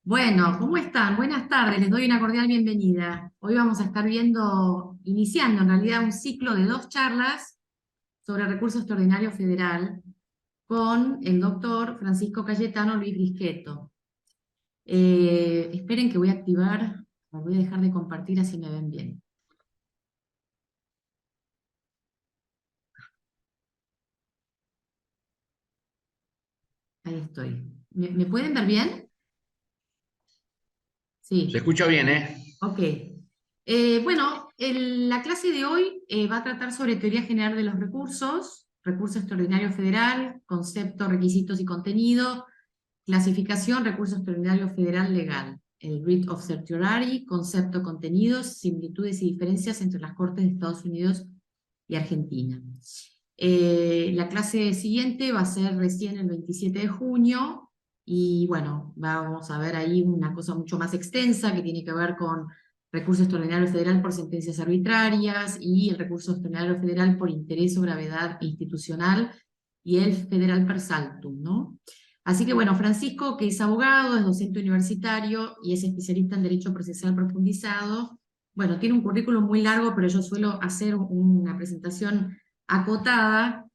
Bueno, ¿cómo están? Buenas tardes, les doy una cordial bienvenida. Hoy vamos a estar iniciando en realidad un ciclo de dos charlas sobre recurso extraordinario federal con el doctor Francisco Cayetano Luis Brisqueto. Esperen que voy a activar, voy a dejar de compartir así me ven bien. Ahí estoy. ¿Me pueden ver bien? Se Sí. escucha bien, ¿eh? Ok. Bueno, la clase de hoy va a tratar sobre teoría general de los recursos, recurso extraordinario federal, concepto, requisitos y contenido, clasificación, recurso extraordinario federal legal, el writ of certiorari, concepto, contenidos, similitudes y diferencias entre las Cortes de Estados Unidos y Argentina. La clase siguiente va a ser recién el 27 de junio y bueno, vamos a ver ahí una cosa mucho más extensa que tiene que ver con recurso extraordinario federal por sentencias arbitrarias y el recurso extraordinario federal por interés o gravedad institucional y el federal per saltum, ¿no? Así que bueno, Francisco, que es abogado, es docente universitario y es especialista en Derecho Procesal Profundizado, bueno, tiene un currículum muy largo, pero yo suelo hacer una presentación acotada.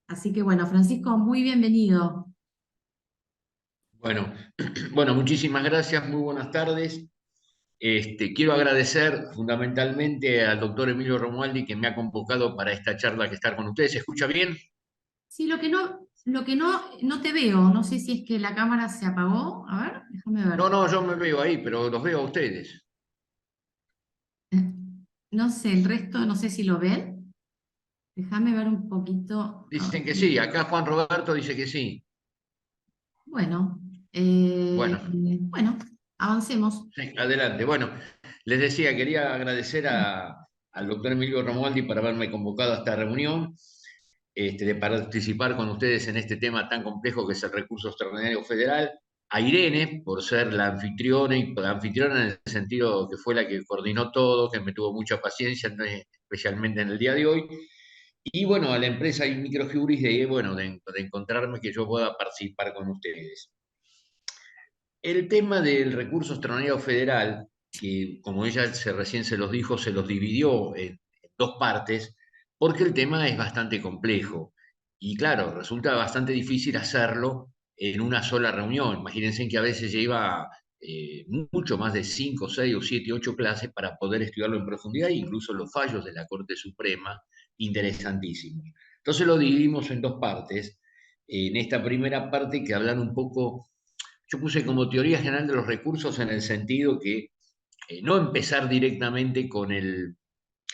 Así que bueno, Francisco, muy bienvenido. Bueno, bueno, muchísimas gracias, muy buenas tardes. Quiero agradecer fundamentalmente al doctor Emilio Romualdi que me ha convocado para esta charla que estar con ustedes. ¿Se escucha bien? Sí, no te veo, no sé si es que la cámara se apagó. A ver, déjame No, ver. no, yo me veo ahí, pero los veo a ustedes. No sé, el resto, no sé si lo ven. Déjame ver un poquito. A ver Dicen que si- sí, acá Juan Roberto dice que sí. Bueno, Bueno, bueno, avancemos. sí, adelante. Bueno, les decía, quería agradecer al doctor Emilio Romualdi por haberme convocado a esta reunión, de participar con ustedes en este tema tan complejo que es el recurso extraordinario federal, a Irene por ser la anfitriona, y la anfitriona en el sentido que fue la que coordinó todo, que me tuvo mucha paciencia, especialmente en el día de hoy, y bueno, a la empresa y Microjuris bueno, de encontrarme que yo pueda participar con ustedes. El tema del recurso extraordinario federal, que como ella recién se los dijo, se los dividió en dos partes, porque el tema es bastante complejo. Y claro, resulta bastante difícil hacerlo en una sola reunión. Imagínense que a veces lleva mucho más de 5, 6 o 7, 8 clases para poder estudiarlo en profundidad, e incluso los fallos de la Corte Suprema, interesantísimos. Entonces lo dividimos en dos partes. En esta primera parte que hablan un poco, yo puse como teoría general de los recursos en el sentido que no empezar directamente con el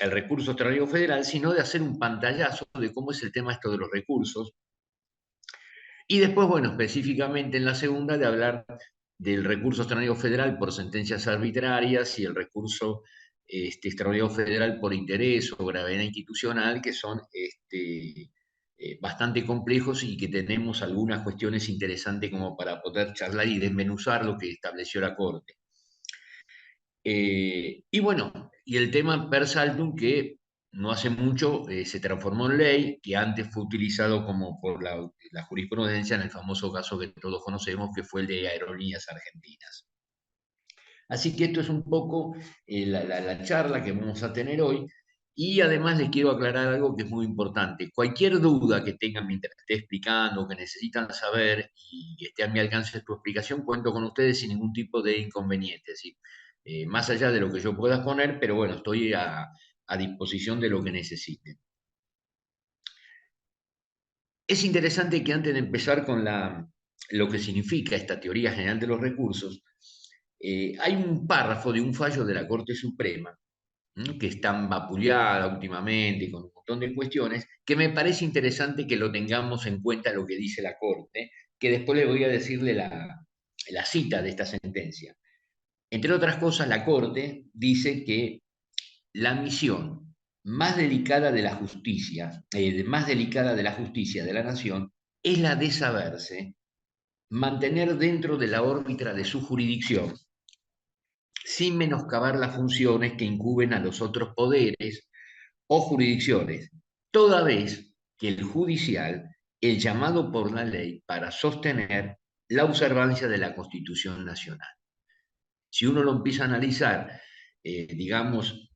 recurso extraordinario federal, sino de hacer un pantallazo de cómo es el tema esto de los recursos. Y después, bueno, específicamente en la segunda, de hablar del recurso extraordinario federal por sentencias arbitrarias y el recurso extraordinario federal por interés o gravedad institucional, que son bastante complejos y que tenemos algunas cuestiones interesantes como para poder charlar y desmenuzar lo que estableció la Corte. Y bueno, y el tema per saltum que no hace mucho se transformó en ley, que antes fue utilizado como por la jurisprudencia en el famoso caso que todos conocemos, que fue el de Aerolíneas Argentinas. Así que esto es un poco la charla que vamos a tener hoy. Y además les quiero aclarar algo que es muy importante. Cualquier duda que tengan mientras esté explicando, que necesitan saber y esté a mi alcance tu explicación, cuento con ustedes sin ningún tipo de inconveniente. ¿Sí? Más allá de lo que yo pueda poner, pero bueno, estoy a disposición de lo que necesiten. Es interesante que antes de empezar con lo que significa esta teoría general de los recursos, hay un párrafo de un fallo de la Corte Suprema, ¿no?, que está vapuleada últimamente con un montón de cuestiones, que me parece interesante que lo tengamos en cuenta lo que dice la Corte, que después le voy a decirle la cita de esta sentencia. Entre otras cosas, la Corte dice que la misión más delicada de la justicia, más delicada de la justicia de la nación, es la de saberse mantener dentro de la órbita de su jurisdicción sin menoscabar las funciones que incumben a los otros poderes o jurisdicciones, toda vez que el judicial el llamado por la ley para sostener la observancia de la Constitución Nacional. Si uno lo empieza a analizar, digamos,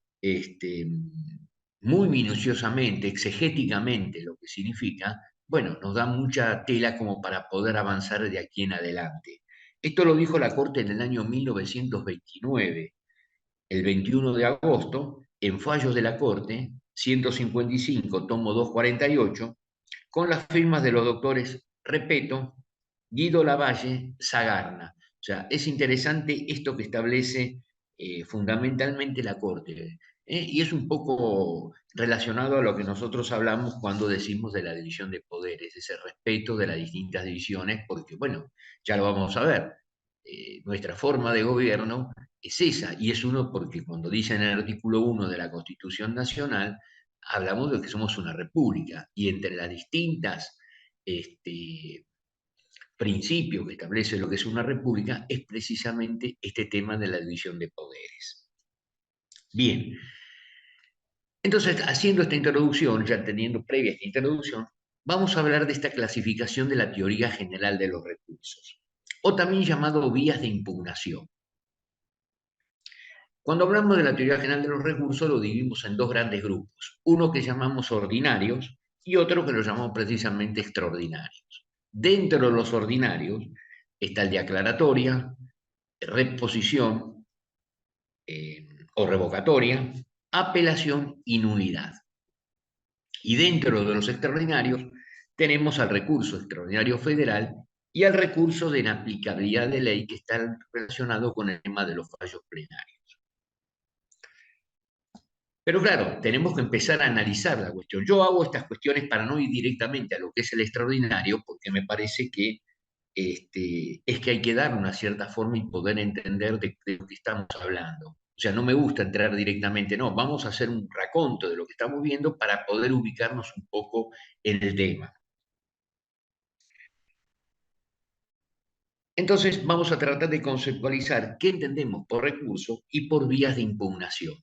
muy minuciosamente, exegéticamente, lo que significa, bueno, nos da mucha tela como para poder avanzar de aquí en adelante. Esto lo dijo la Corte en el año 1929, el 21 de agosto, en fallos de la Corte, 155, tomo 248, con las firmas de los doctores Repeto, Guido Lavalle, Sagarna. O sea, es interesante esto que establece fundamentalmente la Corte. Y es un poco relacionado a lo que nosotros hablamos cuando decimos de la división de poderes, ese respeto de las distintas divisiones, porque, bueno, ya lo vamos a ver. Nuestra forma de gobierno es esa, y es uno porque cuando dice en el artículo 1 de la Constitución Nacional, hablamos de que somos una república, y entre las distintas principios que establece lo que es una república es precisamente este tema de la división de poderes. Bien, entonces haciendo esta introducción, ya teniendo previa esta introducción, vamos a hablar de esta clasificación de la teoría general de los recursos, o también llamado vías de impugnación. Cuando hablamos de la teoría general de los recursos, lo dividimos en dos grandes grupos, uno que llamamos ordinarios y otro que lo llamamos precisamente extraordinarios. Dentro de los ordinarios está el de aclaratoria, reposición o revocatoria, apelación y nulidad. Y dentro de los extraordinarios tenemos al recurso extraordinario federal y al recurso de inaplicabilidad de ley que está relacionado con el tema de los fallos plenarios. Pero claro, tenemos que empezar a analizar la cuestión. Yo hago estas cuestiones para no ir directamente a lo que es el extraordinario, porque me parece que es que hay que dar una cierta forma y poder entender de lo que estamos hablando. O sea, no me gusta entrar directamente, no, vamos a hacer un raconto de lo que estamos viendo para poder ubicarnos un poco en el tema. Entonces, vamos a tratar de conceptualizar qué entendemos por recurso y por vías de impugnación.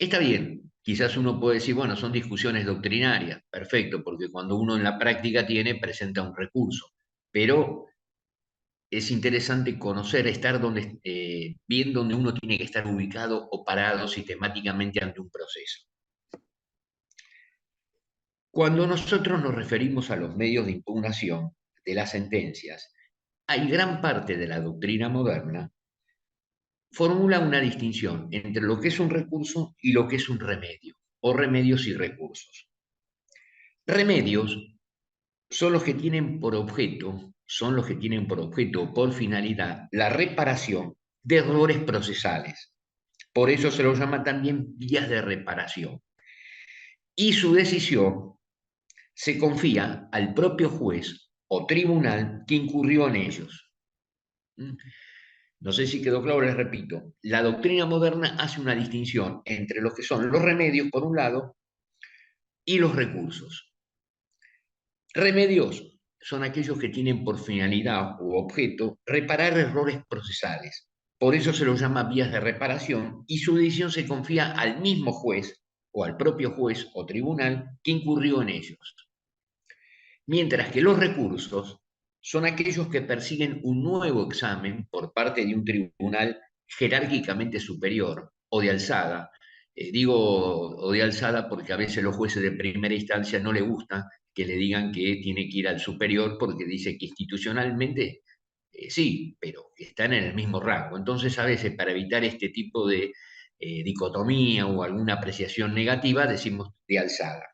Está bien, quizás uno puede decir, bueno, son discusiones doctrinarias, perfecto, porque cuando uno en la práctica presenta un recurso, pero es interesante conocer, estar donde, bien donde uno tiene que estar ubicado o parado sistemáticamente ante un proceso. Cuando nosotros nos referimos a los medios de impugnación de las sentencias, hay gran parte de la doctrina moderna formula una distinción entre lo que es un recurso y lo que es un remedio, o remedios y recursos. Remedios son los que tienen por objeto, son los que tienen por objeto o por finalidad la reparación de errores procesales. Por eso se los llama también vías de reparación. Y su decisión se confía al propio juez o tribunal que incurrió en ellos. No sé si quedó claro, les repito. La doctrina moderna hace una distinción entre lo que son los remedios, por un lado, y los recursos. Remedios son aquellos que tienen por finalidad u objeto reparar errores procesales. Por eso se los llama vías de reparación y su decisión se confía al mismo juez o al propio juez o tribunal que incurrió en ellos. Mientras que los recursos son aquellos que persiguen un nuevo examen por parte de un tribunal jerárquicamente superior o de alzada. Digo o de alzada porque a veces los jueces de primera instancia no les gusta que le digan que tiene que ir al superior porque dice que institucionalmente sí, pero que están en el mismo rango. Entonces, a veces, para evitar este tipo de dicotomía o alguna apreciación negativa, decimos de alzada,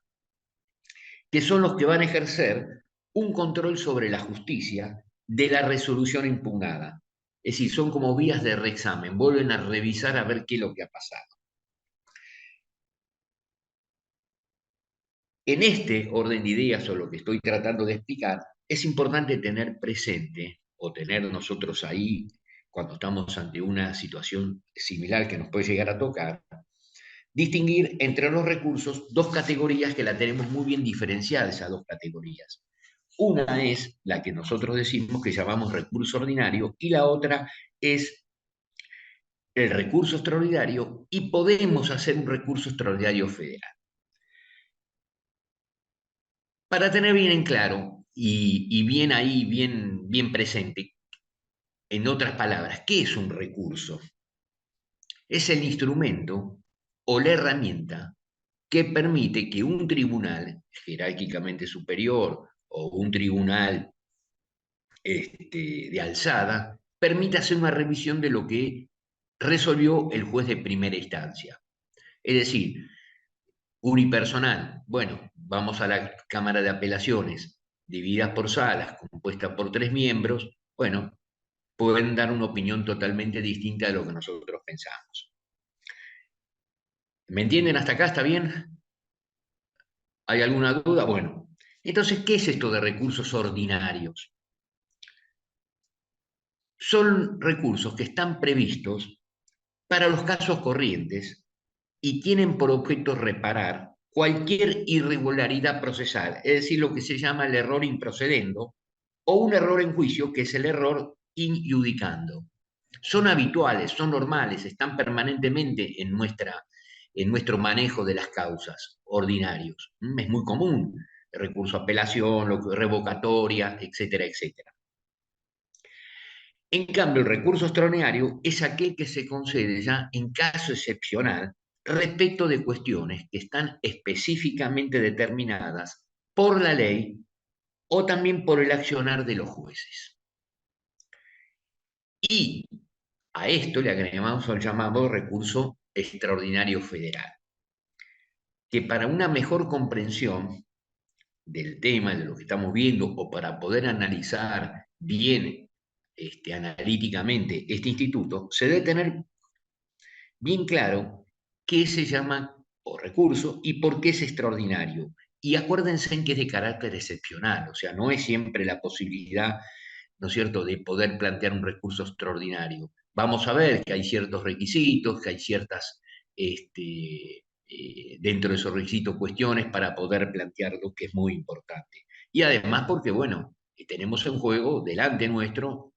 que son los que van a ejercer un control sobre la justicia de la resolución impugnada. Es decir, son como vías de reexamen, vuelven a revisar a ver qué es lo que ha pasado. En este orden de ideas, o lo que estoy tratando de explicar, es importante tener presente, o tener nosotros ahí, cuando estamos ante una situación similar que nos puede llegar a tocar, distinguir entre los recursos dos categorías que la tenemos muy bien diferenciadas, esas dos categorías. Una es la que nosotros decimos que llamamos recurso ordinario y la otra es el recurso extraordinario y podemos hacer un recurso extraordinario federal. Para tener bien en claro y bien ahí, bien presente, en otras palabras, ¿qué es un recurso? Es el instrumento o la herramienta que permite que un tribunal jerárquicamente superior o un tribunal de alzada permita hacer una revisión de lo que resolvió el juez de primera instancia. Es decir, unipersonal, bueno, vamos a la Cámara de Apelaciones, divididas por salas, compuesta por 3 miembros, bueno, pueden dar una opinión totalmente distinta de lo que nosotros pensamos. ¿Me entienden hasta acá? ¿Está bien? ¿Hay alguna duda? Bueno, entonces, ¿qué es esto de recursos ordinarios? Son recursos que están previstos para los casos corrientes y tienen por objeto reparar cualquier irregularidad procesal, es decir, lo que se llama el error improcedendo o un error en juicio, que es el error injudicando. Son habituales, son normales, están permanentemente en nuestro manejo de las causas ordinarios. Es muy común, recurso a apelación, revocatoria, etcétera, etcétera. En cambio, el recurso extraordinario es aquel que se concede ya en caso excepcional respecto de cuestiones que están específicamente determinadas por la ley o también por el accionar de los jueces. Y a esto le agregamos el llamado recurso extraordinario federal, que para una mejor comprensión del tema, de lo que estamos viendo, o para poder analizar bien analíticamente este instituto, se debe tener bien claro qué se llama o recurso y por qué es extraordinario. Y acuérdense en que es de carácter excepcional, o sea, no es siempre la posibilidad, ¿no es cierto?, de poder plantear un recurso extraordinario. Vamos a ver que hay ciertos requisitos, que hay ciertas, dentro de esos requisitos, cuestiones para poder plantearlo, que es muy importante. Y además porque, bueno, tenemos en juego delante nuestro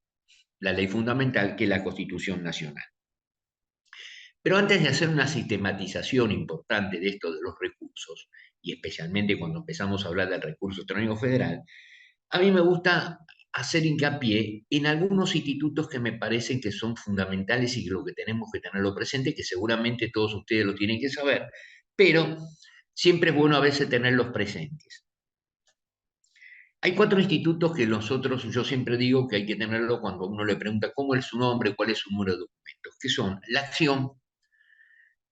la ley fundamental, que es la Constitución Nacional. Pero antes de hacer una sistematización importante de esto de los recursos, y especialmente cuando empezamos a hablar del recurso extraordinario federal, a mí me gusta hacer hincapié en algunos institutos que me parecen que son fundamentales y que lo que tenemos que tenerlo presente, que seguramente todos ustedes lo tienen que saber, pero siempre es bueno a veces tenerlos presentes. Hay 4 institutos que nosotros, yo siempre digo que hay que tenerlo cuando uno le pregunta cómo es su nombre, cuál es su número de documentos, que son la acción,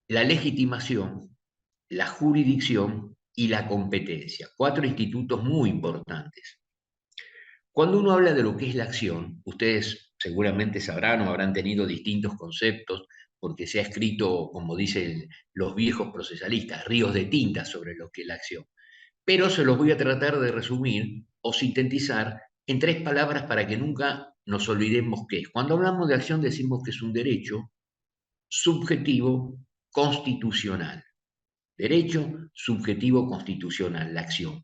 la legitimación, la jurisdicción y la competencia. 4 institutos muy importantes. Cuando uno habla de lo que es la acción, ustedes seguramente sabrán o habrán tenido distintos conceptos, porque se ha escrito, como dicen los viejos procesalistas, ríos de tinta sobre lo que es la acción. Pero se los voy a tratar de resumir o sintetizar en 3 palabras para que nunca nos olvidemos qué es. Cuando hablamos de acción decimos que es un derecho subjetivo constitucional. Derecho subjetivo constitucional, la acción.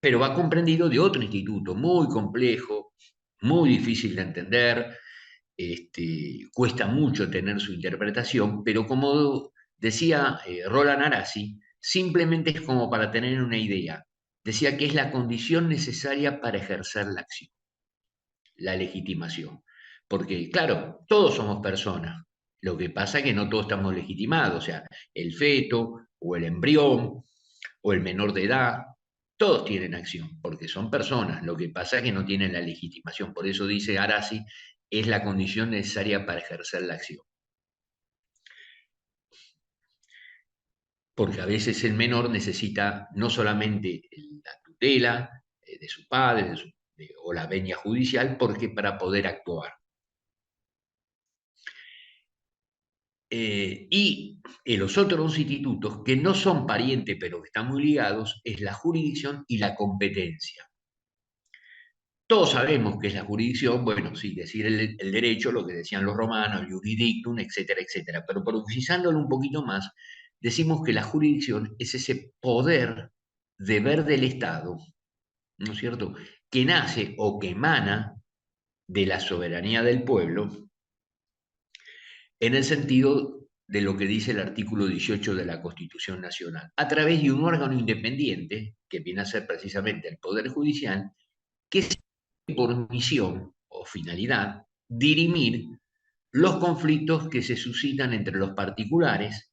Pero va comprendido de otro instituto muy complejo, muy difícil de entender, cuesta mucho tener su interpretación, pero como decía Roland Arasi, simplemente es como para tener una idea. Decía que es la condición necesaria para ejercer la acción, la legitimación. Porque, claro, todos somos personas. Lo que pasa es que no todos estamos legitimados. O sea, el feto o el embrión o el menor de edad, todos tienen acción, porque son personas. Lo que pasa es que no tienen la legitimación. Por eso dice Arasi, es la condición necesaria para ejercer la acción. Porque a veces el menor necesita no solamente la tutela de su padre o la venia judicial, porque para poder actuar. Y los otros 2 institutos que no son parientes, pero que están muy ligados, es la jurisdicción y la competencia. Todos sabemos qué es la jurisdicción, bueno, sí, decir el derecho, lo que decían los romanos, el jurisdictum, etcétera, etcétera. Pero profundizándolo un poquito más, decimos que la jurisdicción es ese poder, deber del Estado, ¿no es cierto?, que nace o que emana de la soberanía del pueblo en el sentido de lo que dice el artículo 18 de la Constitución Nacional, a través de un órgano independiente, que viene a ser precisamente el Poder Judicial, que tiene por misión o finalidad dirimir los conflictos que se suscitan entre los particulares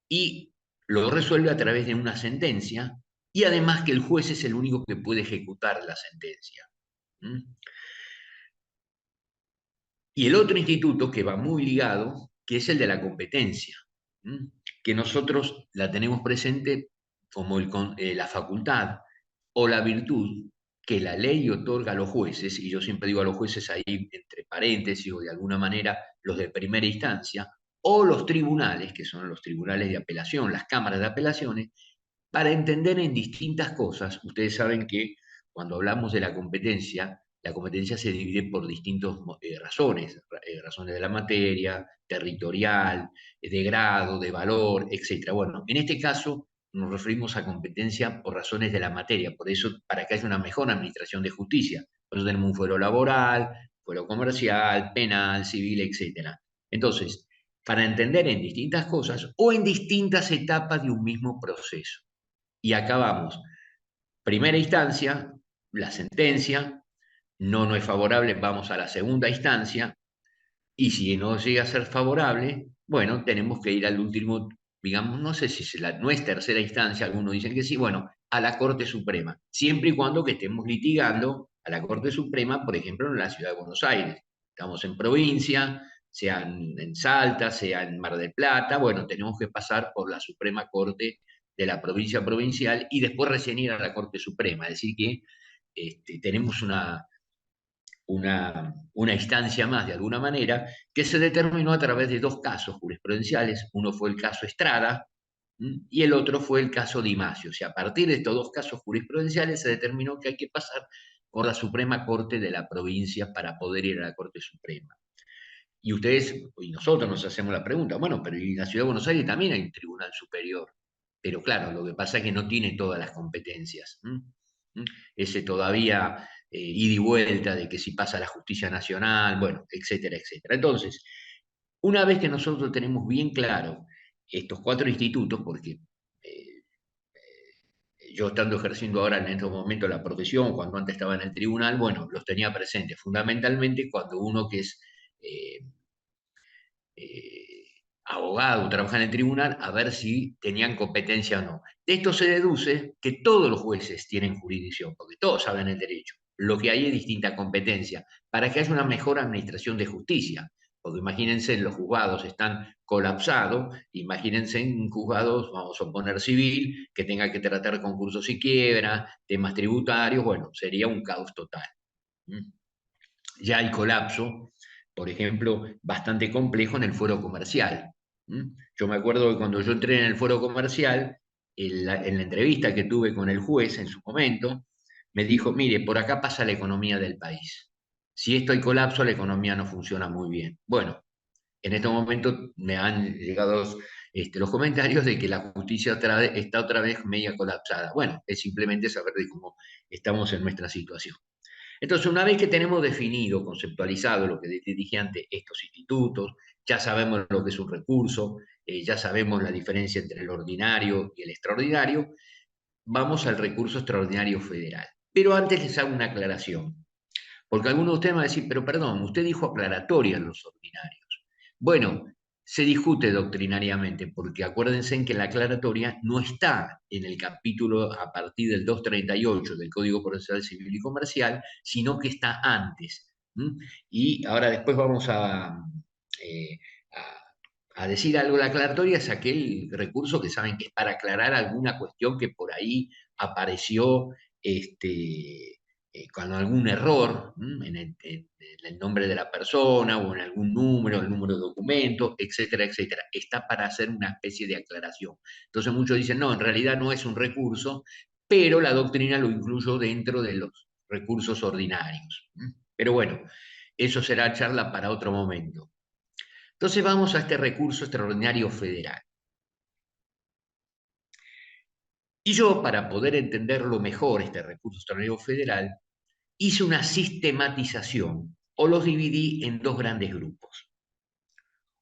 y lo resuelve a través de una sentencia y además que el juez es el único que puede ejecutar la sentencia. ¿Mm? Y el otro instituto que va muy ligado, que es el de la competencia, ¿Mm? Que nosotros la tenemos presente como la facultad o la virtud que la ley otorga a los jueces, y yo siempre digo a los jueces ahí entre paréntesis o de alguna manera los de primera instancia, o los tribunales, que son los tribunales de apelación, las cámaras de apelaciones, para entender en distintas cosas. Ustedes saben que cuando hablamos de la competencia se divide por distintas razones, razones de la materia, territorial, de grado, de valor, etc. Bueno, en este caso nos referimos a competencia por razones de la materia, por eso para que haya una mejor administración de justicia. Por eso tenemos un fuero laboral, fuero comercial, penal, civil, etc. Entonces, para entender en distintas cosas o en distintas etapas de un mismo proceso. Y acabamos. Primera instancia, la sentencia, no es favorable, vamos a la segunda instancia, y si no llega a ser favorable, bueno, tenemos que ir al último, digamos, no sé si no es tercera instancia, algunos dicen que sí, bueno, a la Corte Suprema, siempre y cuando que estemos litigando a la Corte Suprema, por ejemplo, en la Ciudad de Buenos Aires. Estamos en provincia, sea en Salta, sea en Mar del Plata, bueno, tenemos que pasar por la Suprema Corte de la provincia provincial y después recién ir a la Corte Suprema, es decir que tenemos una instancia más de alguna manera, que se determinó a través de dos casos jurisprudenciales. Uno fue el caso Estrada y el otro fue el caso Di Masio. O sea, a partir de estos dos casos jurisprudenciales se determinó que hay que pasar por la Suprema Corte de la provincia para poder ir a la Corte Suprema. Y ustedes y nosotros nos hacemos la pregunta, bueno, pero en la Ciudad de Buenos Aires también hay un tribunal superior. Pero claro, lo que pasa es que no tiene todas las competencias. Ese todavía ida y vuelta de que si pasa a la justicia nacional, bueno, etcétera, etcétera. Entonces, una vez que nosotros tenemos bien claro estos cuatro institutos, porque eh, yo estando ejerciendo ahora en estos momentos la profesión, cuando antes estaba en el tribunal, bueno, los tenía presentes, fundamentalmente cuando uno que es eh, eh, abogado, trabaja en el tribunal, a ver si tenían competencia o no. De esto se deduce que todos los jueces tienen jurisdicción, porque todos saben el derecho. Lo que hay es distinta competencia, para que haya una mejor administración de justicia. Porque imagínense, los juzgados están colapsados, imagínense en juzgados, vamos a poner civil, que tenga que tratar concursos y quiebra, temas tributarios, bueno, sería un caos total. ¿Mm? Ya hay colapso, por ejemplo, bastante complejo en el fuero comercial. Yo me acuerdo que cuando yo entré en el fuero comercial, en la entrevista que tuve con el juez en su momento, me dijo, mire, por acá pasa la economía del país. Si esto hay colapso, la economía no funciona muy bien. Bueno, en este momento me han llegado los comentarios de que la justicia está otra vez media colapsada. Bueno, es simplemente saber de cómo estamos en nuestra situación. Entonces, una vez que tenemos definido, conceptualizado lo que te dije antes, estos institutos, ya sabemos lo que es un recurso, ya sabemos la diferencia entre el ordinario y el extraordinario, vamos al recurso extraordinario federal. Pero antes les hago una aclaración, porque algunos de ustedes van a decir, pero perdón, usted dijo aclaratoria en los ordinarios. Bueno, se discute doctrinariamente, porque acuérdense en que la aclaratoria no está en el capítulo a partir del 238 del Código Procesal Civil y Comercial, sino que está antes. ¿Mm? Y ahora después vamos eh, a decir algo. La aclaratoria es aquel recurso que saben que es para aclarar alguna cuestión que por ahí apareció con algún error en el nombre de la persona o en algún número, el número de documento, etcétera, etcétera. Está para hacer una especie de aclaración. Entonces muchos dicen, no, en realidad no es un recurso, pero la doctrina lo incluyó dentro de los recursos ordinarios. Pero bueno, eso será charla para otro momento. Entonces vamos a este recurso extraordinario federal. Y yo, para poder entenderlo mejor, este recurso extraordinario federal, hice una sistematización o los dividí en dos grandes grupos.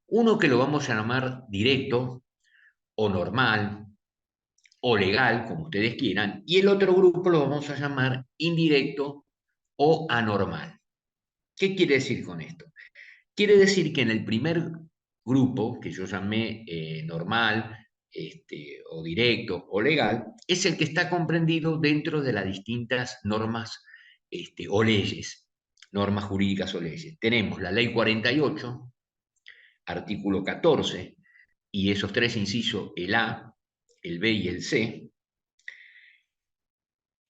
Uno que lo vamos a llamar directo o normal o legal, como ustedes quieran, y el otro grupo lo vamos a llamar indirecto o anormal. ¿Qué quiere decir con esto? Quiere decir que en el primer grupo, que yo llamé normal, o directo o legal, es el que está comprendido dentro de las distintas normas o leyes, normas jurídicas o leyes. Tenemos la Ley 48, artículo 14, y esos tres incisos, el A, el B y el C.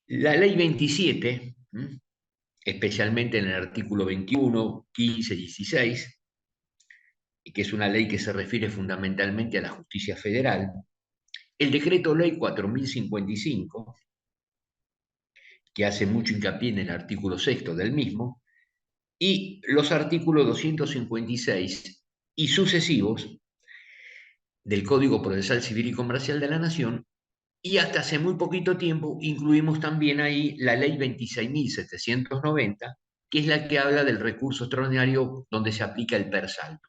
La Ley 27, especialmente en el artículo 21, 15 y 16, y que es una ley que se refiere fundamentalmente a la justicia federal, el decreto ley 4055, que hace mucho hincapié en el artículo sexto del mismo, y los artículos 256 y sucesivos del Código Procesal Civil y Comercial de la Nación, y hasta hace muy poquito tiempo incluimos también ahí la ley 26.790, que es la que habla del recurso extraordinario donde se aplica el per saldo.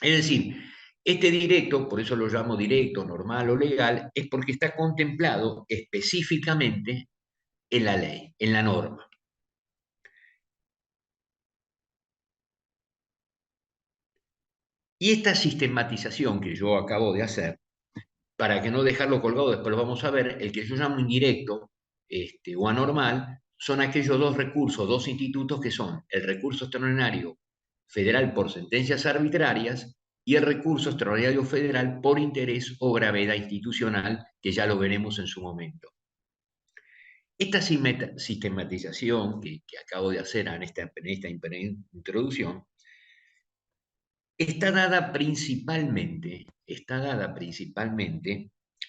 Es decir, este directo, por eso lo llamo directo, normal o legal, es porque está contemplado específicamente en la ley, en la norma. Y esta sistematización que yo acabo de hacer, para que no dejarlo colgado, después lo vamos a ver, el que yo llamo indirecto o anormal, son aquellos dos recursos, dos institutos que son el recurso extraordinario federal por sentencias arbitrarias y el recurso extraordinario federal por interés o gravedad institucional, que ya lo veremos en su momento. Esta sistematización que acabo de hacer en esta introducción está dada principalmente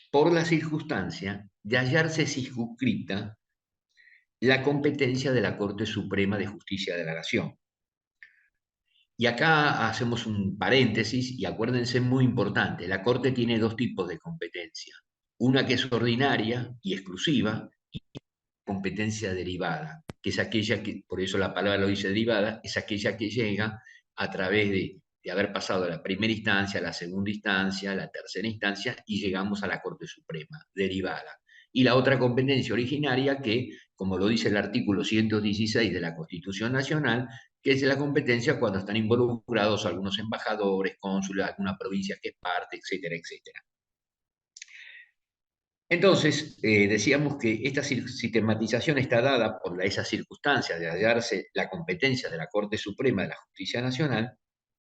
por la circunstancia de hallarse circunscrita la competencia de la Corte Suprema de Justicia de la Nación. Y acá hacemos un paréntesis y acuérdense, muy importante, la Corte tiene dos tipos de competencia. Una que es ordinaria y exclusiva, y competencia derivada, que es aquella que, por eso la palabra lo dice derivada, es aquella que llega a través de haber pasado a la primera instancia, a la segunda instancia, a la tercera instancia y llegamos a la Corte Suprema, derivada. Y la otra competencia originaria que, como lo dice el artículo 116 de la Constitución Nacional, que es la competencia cuando están involucrados algunos embajadores, cónsules, alguna provincia que es parte, etcétera, etcétera. Entonces, decíamos que esta sistematización está dada por esa circunstancia de hallarse la competencia de la Corte Suprema de la Justicia Nacional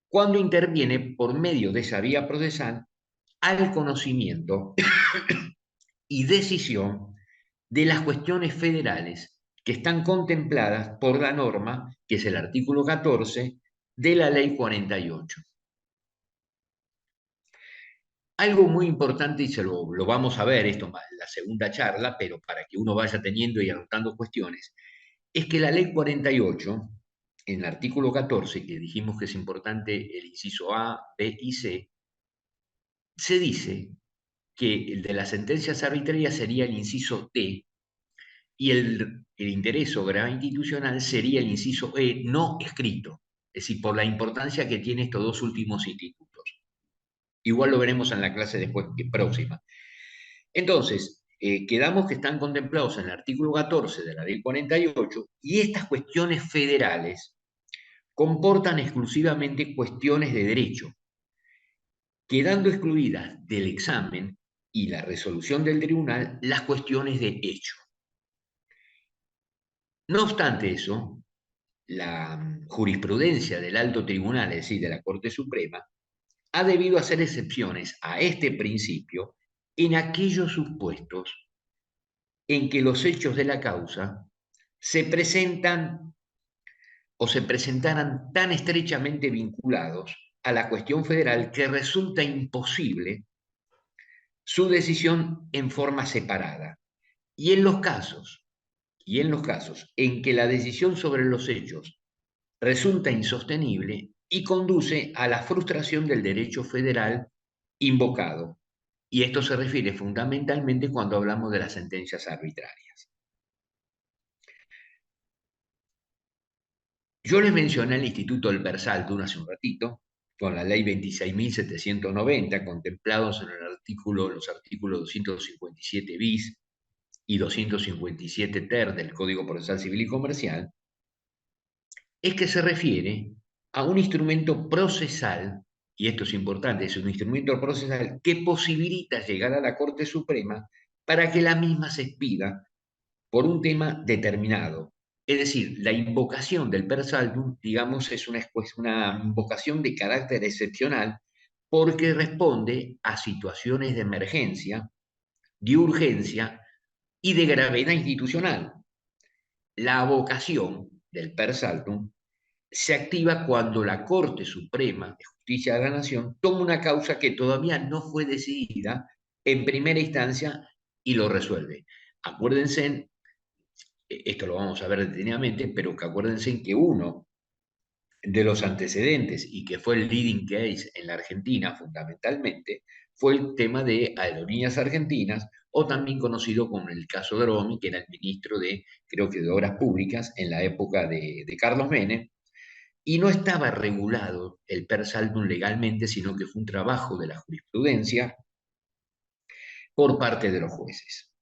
cuando interviene por medio de esa vía procesal al conocimiento y decisión de las cuestiones federales que están contempladas por la norma, que es el artículo 14 de la Ley 48. Algo muy importante, y lo vamos a ver esto en la segunda charla, pero para que uno vaya teniendo y anotando cuestiones, es que la ley 48, en el artículo 14, que dijimos que es importante el inciso A, B y C, se dice que el de las sentencias arbitrarias sería el inciso D y el interés o grado institucional sería el inciso E no escrito, es decir, por la importancia que tiene estos dos últimos institutos. Igual lo veremos en la clase después próxima. Entonces, quedamos que están contemplados en el artículo 14 de la ley 48 y estas cuestiones federales comportan exclusivamente cuestiones de derecho, quedando excluidas del examen y la resolución del tribunal las cuestiones de hecho. No obstante eso, la jurisprudencia del alto tribunal, es decir, de la Corte Suprema, ha debido hacer excepciones a este principio en aquellos supuestos en que los hechos de la causa se presentan o se presentaran tan estrechamente vinculados a la cuestión federal que resulta imposible su decisión en forma separada. Y en los casos, en que la decisión sobre los hechos resulta insostenible y conduce a la frustración del derecho federal invocado. Y esto se refiere fundamentalmente cuando hablamos de las sentencias arbitrarias. Yo les mencioné el Instituto del Versalto hace un ratito, con la ley 26.790, contemplados en los artículos 257 bis y 257 ter del Código Procesal Civil y Comercial, es que se refiere a un instrumento procesal, y esto es importante, es un instrumento procesal que posibilita llegar a la Corte Suprema para que la misma se expida por un tema determinado. Es decir, la invocación del per saltum, digamos, es una invocación de carácter excepcional porque responde a situaciones de emergencia, de urgencia y de gravedad institucional. La vocación del per saltum se activa cuando la Corte Suprema de Justicia de la Nación toma una causa que todavía no fue decidida en primera instancia y lo resuelve. Acuérdense, esto lo vamos a ver detenidamente, pero que acuérdense que uno de los antecedentes y que fue el leading case en la Argentina fundamentalmente, fue el tema de Aerolíneas Argentinas, o también conocido como el caso de Dromi, que era el ministro de, creo que de Obras Públicas en la época de Carlos Menem, y no estaba regulado el per saltum legalmente, sino que fue un trabajo de la jurisprudencia por parte de los jueces.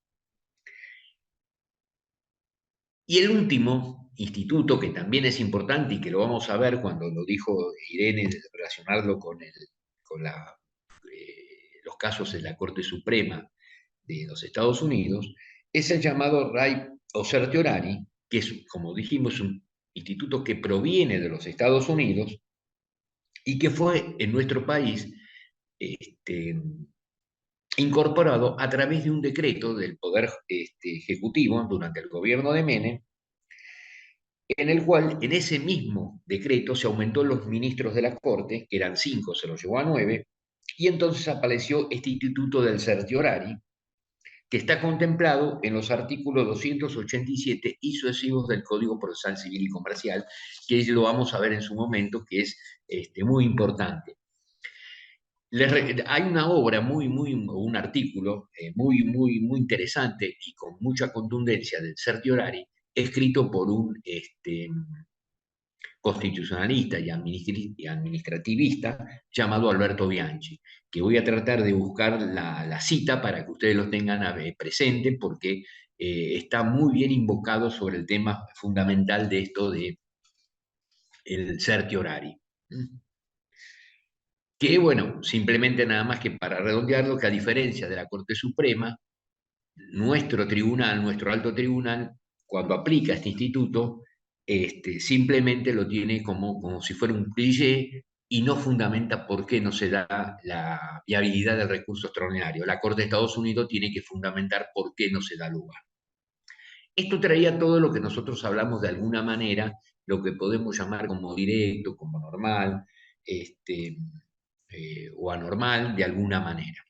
Y el último instituto, que también es importante y que lo vamos a ver cuando lo dijo Irene, de relacionarlo con los casos de la Corte Suprema de los Estados Unidos, es el llamado Rai o Certiorari, que es, como dijimos, un instituto que proviene de los Estados Unidos y que fue en nuestro país incorporado a través de un decreto del Poder Ejecutivo durante el gobierno de Menem, en el cual en ese mismo decreto se aumentó los ministros de la Corte, que eran 5, se los llevó a 9, y entonces apareció este instituto del certiorari, que está contemplado en los artículos 287 y sucesivos del Código Procesal Civil y Comercial, que lo vamos a ver en su momento, que es muy importante. Hay una obra un artículo muy interesante y con mucha contundencia del Certiorari, escrito por un constitucionalista y administrativista llamado Alberto Bianchi, que voy a tratar de buscar la cita para que ustedes lo tengan presente, porque está muy bien invocado sobre el tema fundamental de esto de el Certiorari. Que bueno, simplemente nada más que para redondearlo, que a diferencia de la Corte Suprema, nuestro tribunal, nuestro alto tribunal, cuando aplica este instituto, simplemente lo tiene como si fuera un cliché y no fundamenta por qué no se da la viabilidad del recurso extraordinario. La Corte de Estados Unidos tiene que fundamentar por qué no se da lugar. Esto traía todo lo que nosotros hablamos de alguna manera, lo que podemos llamar como directo, como normal, o anormal de alguna manera.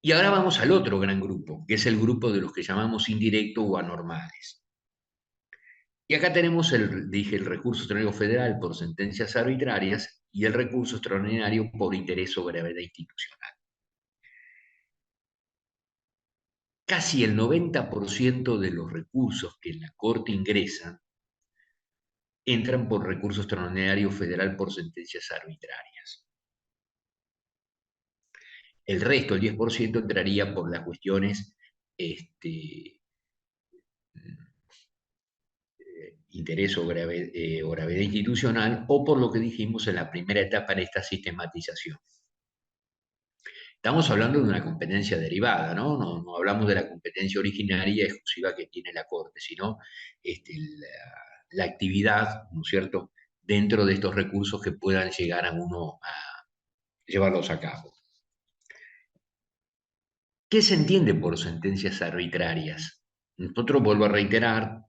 Y ahora vamos al otro gran grupo, que es el grupo de los que llamamos indirecto o anormales. Y acá tenemos el recurso extraordinario federal por sentencias arbitrarias y el recurso extraordinario por interés o gravedad institucional. Casi el 90% de los recursos que en la Corte ingresan entran por recurso extraordinario federal por sentencias arbitrarias. El resto, el 10%, entraría por las cuestiones interés o gravedad institucional, o por lo que dijimos en la primera etapa en esta sistematización. Estamos hablando de una competencia derivada, ¿no? No hablamos de la competencia originaria exclusiva que tiene la Corte, sino la actividad, ¿no es cierto?, dentro de estos recursos que puedan llegar a uno a llevarlos a cabo. ¿Qué se entiende por sentencias arbitrarias? Nosotros, vuelvo a reiterar,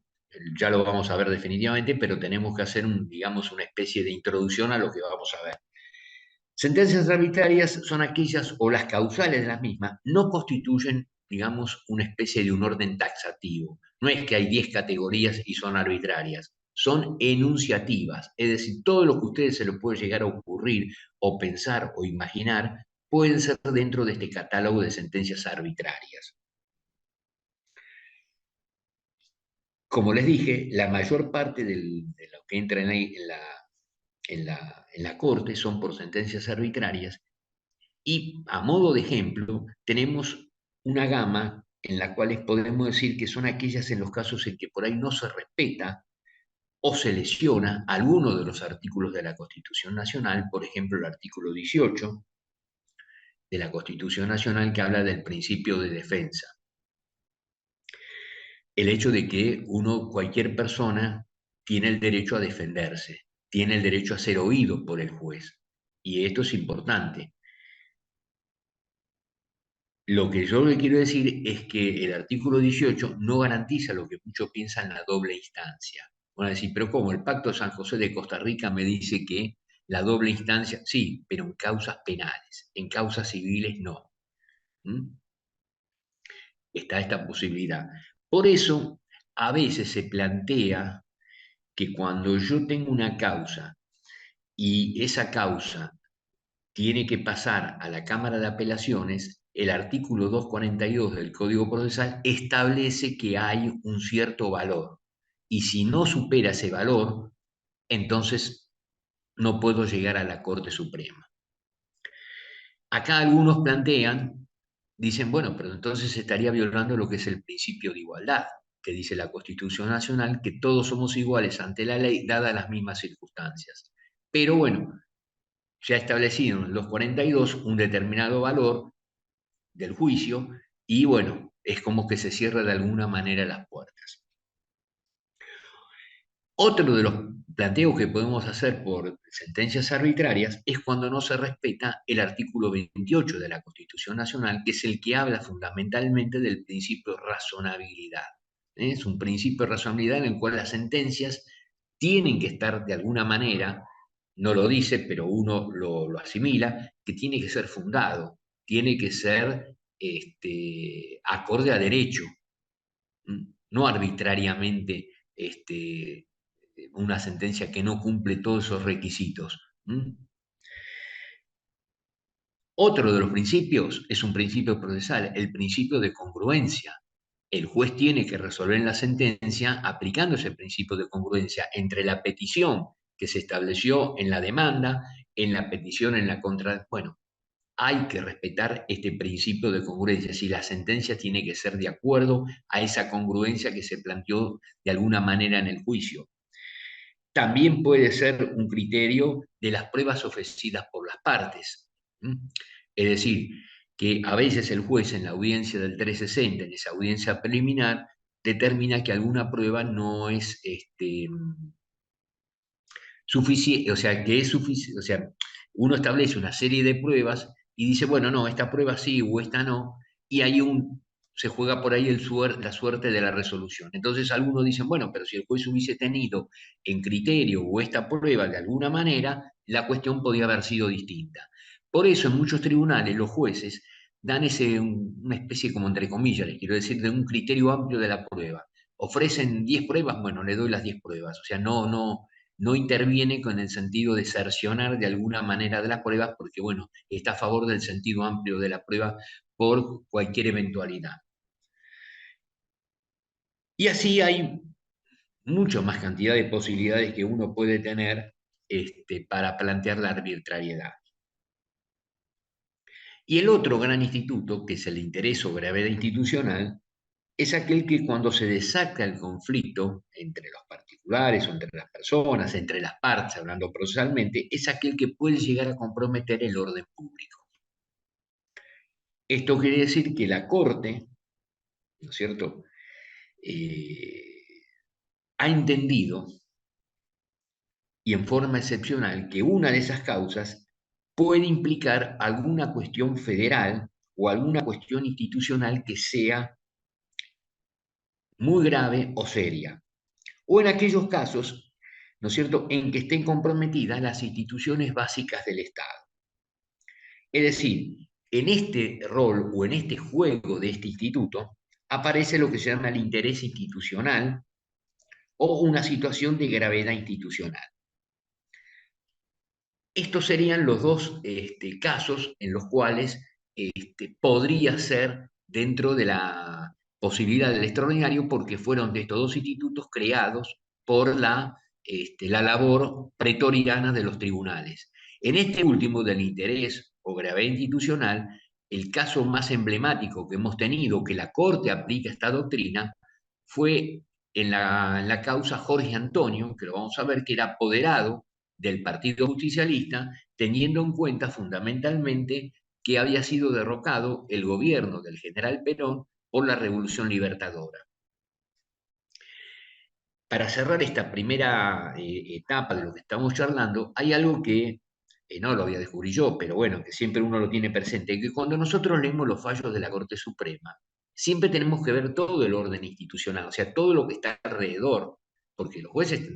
ya lo vamos a ver definitivamente, pero tenemos que hacer, digamos, una especie de introducción a lo que vamos a ver. Sentencias arbitrarias son aquellas, o las causales de las mismas, no constituyen, digamos, una especie de un orden taxativo. No es que hay 10 categorías y son arbitrarias, son enunciativas, es decir, todo lo que a ustedes se les puede llegar a ocurrir o pensar o imaginar pueden ser dentro de este catálogo de sentencias arbitrarias. Como les dije, la mayor parte de lo que entra en la en la Corte son por sentencias arbitrarias y a modo de ejemplo tenemos una gama en la cual podemos decir que son aquellas en los casos en que por ahí no se respeta o se lesiona alguno de los artículos de la Constitución Nacional, por ejemplo el artículo 18 de la Constitución Nacional que habla del principio de defensa. El hecho de que cualquier persona tiene el derecho a defenderse, tiene el derecho a ser oído por el juez. Y esto es importante. Lo que yo le quiero decir es que el artículo 18 no garantiza lo que muchos piensan la doble instancia. Van a decir, pero ¿cómo? El Pacto de San José de Costa Rica me dice que la doble instancia, sí, pero en causas penales, en causas civiles no. ¿Mm? Está esta posibilidad. Por eso, a veces se plantea que cuando yo tengo una causa y esa causa tiene que pasar a la Cámara de Apelaciones, el artículo 242 del Código Procesal establece que hay un cierto valor. Y si no supera ese valor, entonces no puedo llegar a la Corte Suprema. Acá algunos plantean, dicen, bueno, pero entonces estaría violando lo que es el principio de igualdad, que dice la Constitución Nacional, que todos somos iguales ante la ley, dadas las mismas circunstancias. Pero bueno, se ha establecido en los 42 un determinado valor del juicio y bueno, es como que se cierra de alguna manera las puertas. Otro de los planteos que podemos hacer por sentencias arbitrarias es cuando no se respeta el artículo 28 de la Constitución Nacional, que es el que habla fundamentalmente del principio de razonabilidad. Es un principio de razonabilidad en el cual las sentencias tienen que estar de alguna manera, no lo dice, pero uno lo asimila, que tiene que ser fundado, tiene que ser acorde a derecho, no arbitrariamente una sentencia que no cumple todos esos requisitos. Otro de los principios es un principio procesal, el principio de congruencia. El juez tiene que resolver en la sentencia aplicando ese principio de congruencia entre la petición que se estableció en la demanda, en la petición en la contra. Bueno, hay que respetar este principio de congruencia. Si la sentencia tiene que ser de acuerdo a esa congruencia que se planteó de alguna manera en el juicio. También puede ser un criterio de las pruebas ofrecidas por las partes. Es decir, que a veces el juez en la audiencia del 360, en esa audiencia preliminar, determina que alguna prueba no es suficiente, o sea, que es suficiente, o sea, uno establece una serie de pruebas y dice, bueno, no, esta prueba sí o esta no, y se juega por ahí la suerte de la resolución. Entonces algunos dicen, bueno, pero si el juez hubiese tenido en criterio o esta prueba de alguna manera, la cuestión podía haber sido distinta. Por eso en muchos tribunales los jueces dan una especie como entre comillas, les quiero decir, de un criterio amplio de la prueba. Ofrecen 10 pruebas, bueno, le doy las 10 pruebas. O sea, no interviene con el sentido de cercionar de alguna manera de las pruebas, porque, bueno, está a favor del sentido amplio de la prueba por cualquier eventualidad. Y así hay mucha más cantidad de posibilidades que uno puede tener para plantear la arbitrariedad. Y el otro gran instituto, que es el interés o gravedad institucional, es aquel que cuando se desata el conflicto entre los particulares o entre las personas, entre las partes, hablando procesalmente, es aquel que puede llegar a comprometer el orden público. Esto quiere decir que la Corte, ¿no es cierto?, ha entendido, y en forma excepcional, que una de esas causas puede implicar alguna cuestión federal o alguna cuestión institucional que sea muy grave o seria. O en aquellos casos, ¿no es cierto?, en que estén comprometidas las instituciones básicas del Estado. Es decir, en este rol o en este juego de este instituto aparece lo que se llama el interés institucional o una situación de gravedad institucional. Estos serían los dos casos en los cuales podría ser dentro de la posibilidad del extraordinario porque fueron de estos dos institutos creados por la la labor pretoriana de los tribunales. En este último, del interés o gravedad institucional, el caso más emblemático que hemos tenido, que la Corte aplica esta doctrina, fue en la causa Jorge Antonio, que lo vamos a ver, que era apoderado del Partido Justicialista, teniendo en cuenta fundamentalmente que había sido derrocado el gobierno del general Perón por la Revolución Libertadora. Para cerrar esta primera etapa de lo que estamos charlando, hay algo que no lo voy a descubrir yo, pero bueno, que siempre uno lo tiene presente, que cuando nosotros leemos los fallos de la Corte Suprema, siempre tenemos que ver todo el orden institucional, o sea, todo lo que está alrededor, porque los jueces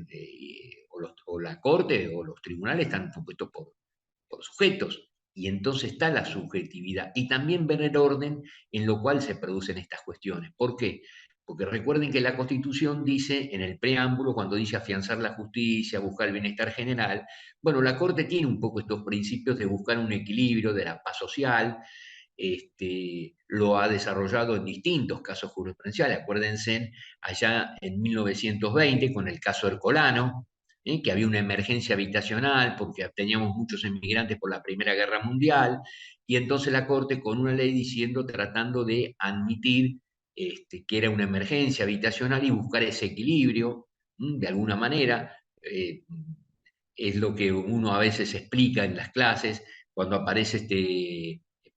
o la Corte o los tribunales están compuestos por sujetos, y entonces está la subjetividad, y también ver el orden en lo cual se producen estas cuestiones. ¿Por qué? Porque recuerden que la Constitución dice en el preámbulo, cuando dice afianzar la justicia, buscar el bienestar general, bueno, la Corte tiene un poco estos principios de buscar un equilibrio de la paz social, lo ha desarrollado en distintos casos jurisprudenciales. Acuérdense, allá en 1920, con el caso Ercolano, que había una emergencia habitacional porque teníamos muchos inmigrantes por la Primera Guerra Mundial, y entonces la Corte con una ley diciendo, tratando de admitir que era una emergencia habitacional y buscar ese equilibrio, de alguna manera, es lo que uno a veces explica en las clases cuando aparece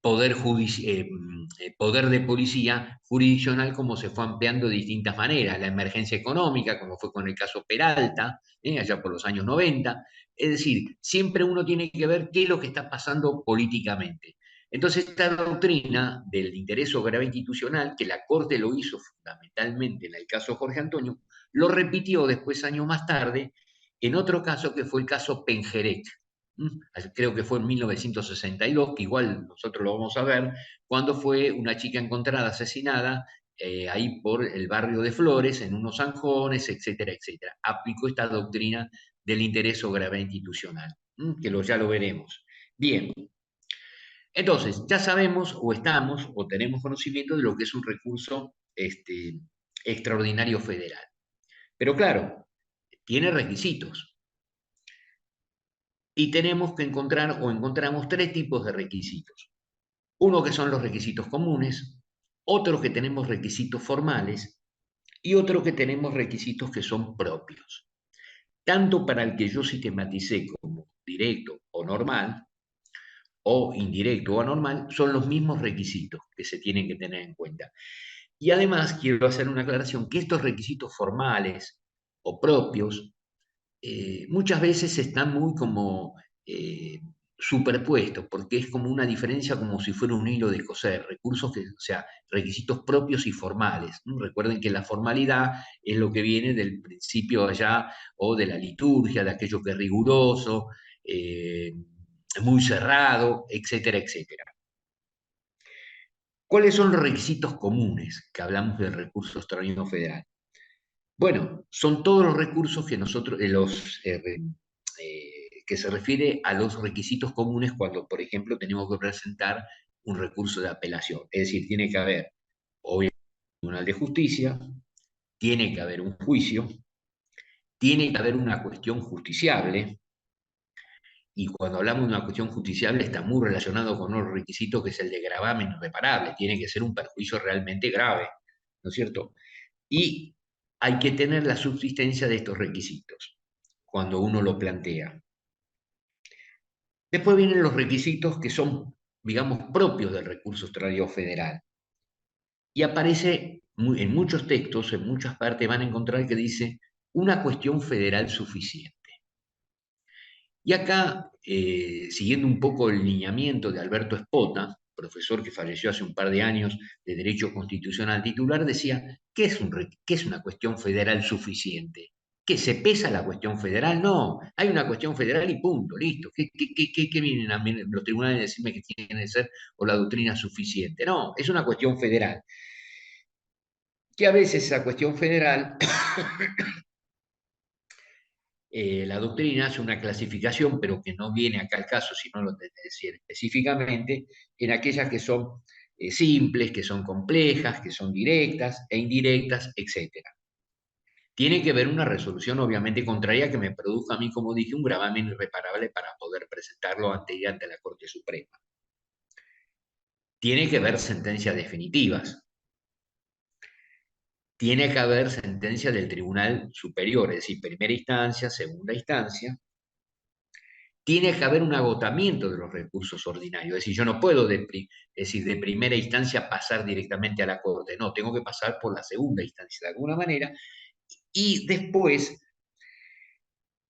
poder de policía jurisdiccional, como se fue ampliando de distintas maneras, la emergencia económica, como fue con el caso Peralta, allá por los años 90. Es decir, siempre uno tiene que ver qué es lo que está pasando políticamente. Entonces, esta doctrina del interés o grave institucional, que la Corte lo hizo fundamentalmente en el caso Jorge Antonio, lo repitió después, años más tarde, en otro caso que fue el caso Pengerek. Creo que fue en 1962, que igual nosotros lo vamos a ver, cuando fue una chica encontrada asesinada ahí por el barrio de Flores, en unos zanjones, etcétera, etcétera. Aplicó esta doctrina del interés o gravedad institucional, ya lo veremos. Bien, entonces, ya sabemos o estamos o tenemos conocimiento de lo que es un recurso extraordinario federal. Pero claro, tiene requisitos. Y tenemos que encontrar o encontramos tres tipos de requisitos. Uno que son los requisitos comunes, otro que tenemos requisitos formales y otro que tenemos requisitos que son propios. Tanto para el que yo sistematicé como directo o normal, o indirecto o anormal, son los mismos requisitos que se tienen que tener en cuenta. Y además quiero hacer una aclaración que estos requisitos formales o propios muchas veces están muy como superpuestos, porque es como una diferencia como si fuera un hilo de coser, recursos que, o sea, requisitos propios y formales, ¿no? Recuerden que la formalidad es lo que viene del principio allá o de la liturgia, de aquello que es riguroso, muy cerrado, etcétera, etcétera. ¿Cuáles son los requisitos comunes que hablamos del recurso extraordinario federal? Bueno, son todos los recursos que nosotros, que se refiere a los requisitos comunes cuando, por ejemplo, tenemos que presentar un recurso de apelación. Es decir, tiene que haber, obviamente, un tribunal de justicia, tiene que haber un juicio, tiene que haber una cuestión justiciable, y cuando hablamos de una cuestión justiciable está muy relacionado con un requisito que es el de gravamen irreparable, tiene que ser un perjuicio realmente grave, ¿no es cierto? Y hay que tener la subsistencia de estos requisitos cuando uno lo plantea. Después vienen los requisitos que son, digamos, propios del recurso extraordinario federal. Y aparece en muchos textos, en muchas partes van a encontrar que dice una cuestión federal suficiente. Y acá, siguiendo un poco el lineamiento de Alberto Espota, profesor que falleció hace un par de años de Derecho Constitucional titular, decía, ¿qué es una cuestión federal suficiente? ¿Que se pesa la cuestión federal? No, hay una cuestión federal y punto, listo. ¿Qué vienen a los tribunales a decirme que tiene que ser o la doctrina suficiente? No, es una cuestión federal. Que a veces esa cuestión federal la doctrina hace una clasificación, pero que no viene acá al caso, sino lo de decir específicamente, en aquellas que son simples, que son complejas, que son directas e indirectas, etc. tiene que haber una resolución obviamente contraria que me produzca a mí, como dije, un gravamen irreparable para poder presentarlo ante la Corte Suprema. Tiene que haber sentencias definitivas. Tiene que haber sentencia del Tribunal Superior, es decir, primera instancia, segunda instancia. Tiene que haber un agotamiento de los recursos ordinarios. Es decir, yo no puedo de primera instancia pasar directamente a la Corte. No, tengo que pasar por la segunda instancia de alguna manera. Y después,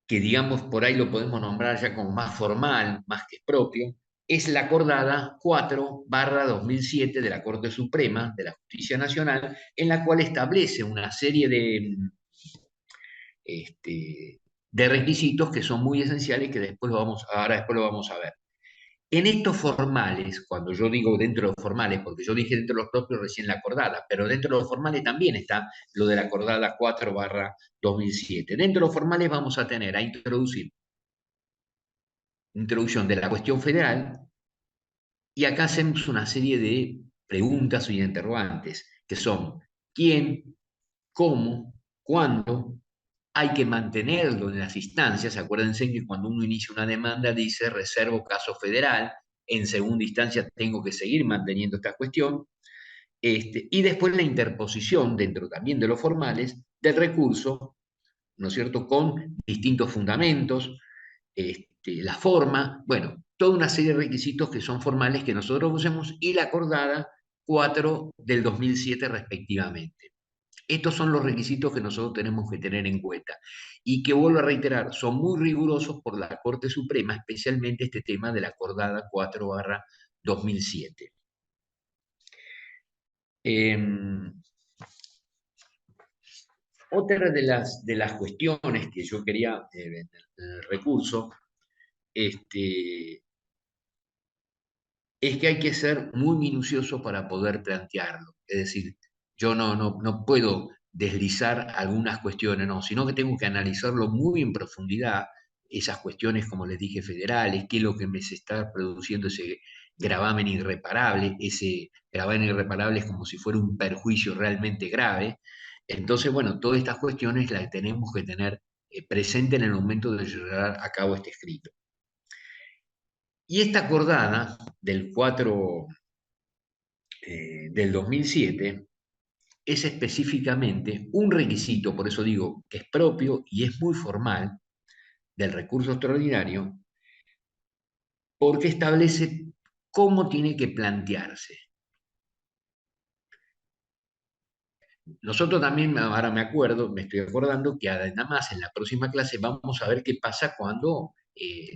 que digamos por ahí lo podemos nombrar ya como más formal, más que propio, es la acordada 4/2007 de la Corte Suprema de la Justicia Nacional, en la cual establece una serie de requisitos que son muy esenciales que ahora después lo vamos a ver. En estos formales, cuando yo digo dentro de los formales, porque yo dije dentro de los propios recién la acordada, pero dentro de los formales también está lo de la acordada 4/2007. Dentro de los formales vamos a tener a introducción de la cuestión federal, y acá hacemos una serie de preguntas y interrogantes, que son quién, cómo, cuándo. Hay que mantenerlo en las instancias. Acuérdense que cuando uno inicia una demanda dice reservo caso federal, en segunda instancia tengo que seguir manteniendo esta cuestión, y después la interposición dentro también de los formales del recurso, ¿no es cierto?, con distintos fundamentos, la forma, bueno, toda una serie de requisitos que son formales que nosotros usamos, y la acordada 4 del 2007 respectivamente. Estos son los requisitos que nosotros tenemos que tener en cuenta y que, vuelvo a reiterar, son muy rigurosos por la Corte Suprema, especialmente este tema de la acordada 4/2007. Eh, Otra de las cuestiones que yo quería en el recurso, es que hay que ser muy minucioso para poder plantearlo. Es decir, yo no puedo deslizar algunas cuestiones, no, sino que tengo que analizarlo muy en profundidad, esas cuestiones, como les dije, federales, qué es lo que me se está produciendo ese gravamen irreparable. Ese gravamen irreparable es como si fuera un perjuicio realmente grave. Entonces, bueno, todas estas cuestiones las tenemos que tener presente en el momento de llevar a cabo este escrito. Y esta acordada del 4 del 2007 es específicamente un requisito, por eso digo que es propio y es muy formal, del recurso extraordinario, porque establece cómo tiene que plantearse. Nosotros también, ahora me estoy acordando que además en la próxima clase vamos a ver qué pasa cuando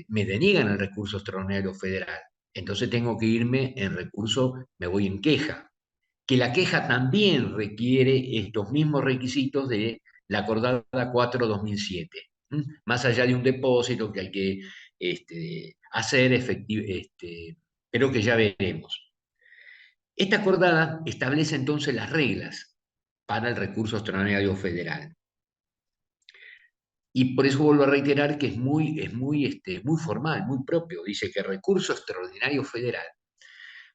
me deniegan el recurso extraordinario federal. Entonces tengo que irme en recurso, me voy en queja, que la queja también requiere estos mismos requisitos de la acordada 4/2007, más allá de un depósito que hay que hacer efectivo, pero que ya veremos. Esta acordada establece entonces las reglas para el recurso extraordinario federal. Y por eso vuelvo a reiterar que es muy formal, muy propio. Dice que recurso extraordinario federal.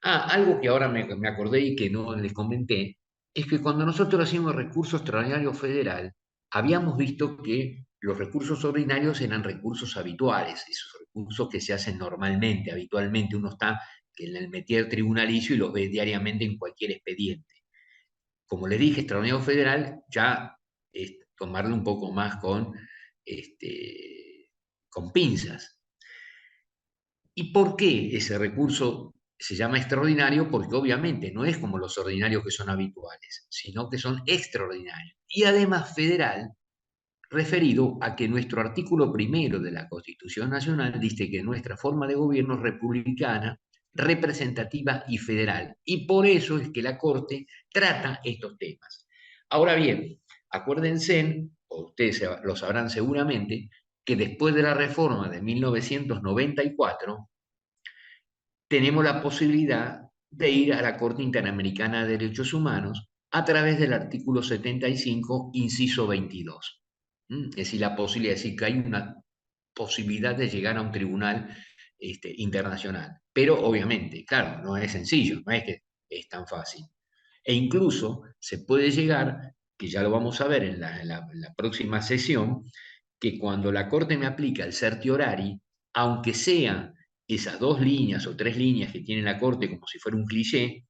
Algo que ahora me acordé y que no les comenté, es que cuando nosotros hacíamos recurso extraordinario federal, habíamos visto que los recursos ordinarios eran recursos habituales, esos recursos que se hacen normalmente, habitualmente. Uno está en el métier tribunalicio y los ve diariamente en cualquier expediente. Como les dije, extraordinario federal ya es tomarlo un poco más con pinzas. ¿Y por qué ese recurso se llama extraordinario? Porque obviamente no es como los ordinarios que son habituales, sino que son extraordinarios. Y además federal, referido a que nuestro artículo primero de la Constitución Nacional dice que nuestra forma de gobierno es republicana, representativa y federal. Y por eso es que la Corte trata estos temas. Ahora bien, acuérdense, o ustedes lo sabrán seguramente, que después de la reforma de 1994 tenemos la posibilidad de ir a la Corte Interamericana de Derechos Humanos a través del artículo 75, inciso 22. Es decir, la posibilidad, es decir, que hay una posibilidad de llegar a un tribunal internacional. Pero obviamente, claro, no es sencillo, no es que es tan fácil. E incluso se puede llegar que ya lo vamos a ver en la próxima sesión, que cuando la Corte me aplica el certiorari, aunque sean esas 2 líneas o 3 líneas que tiene la Corte como si fuera un cliché,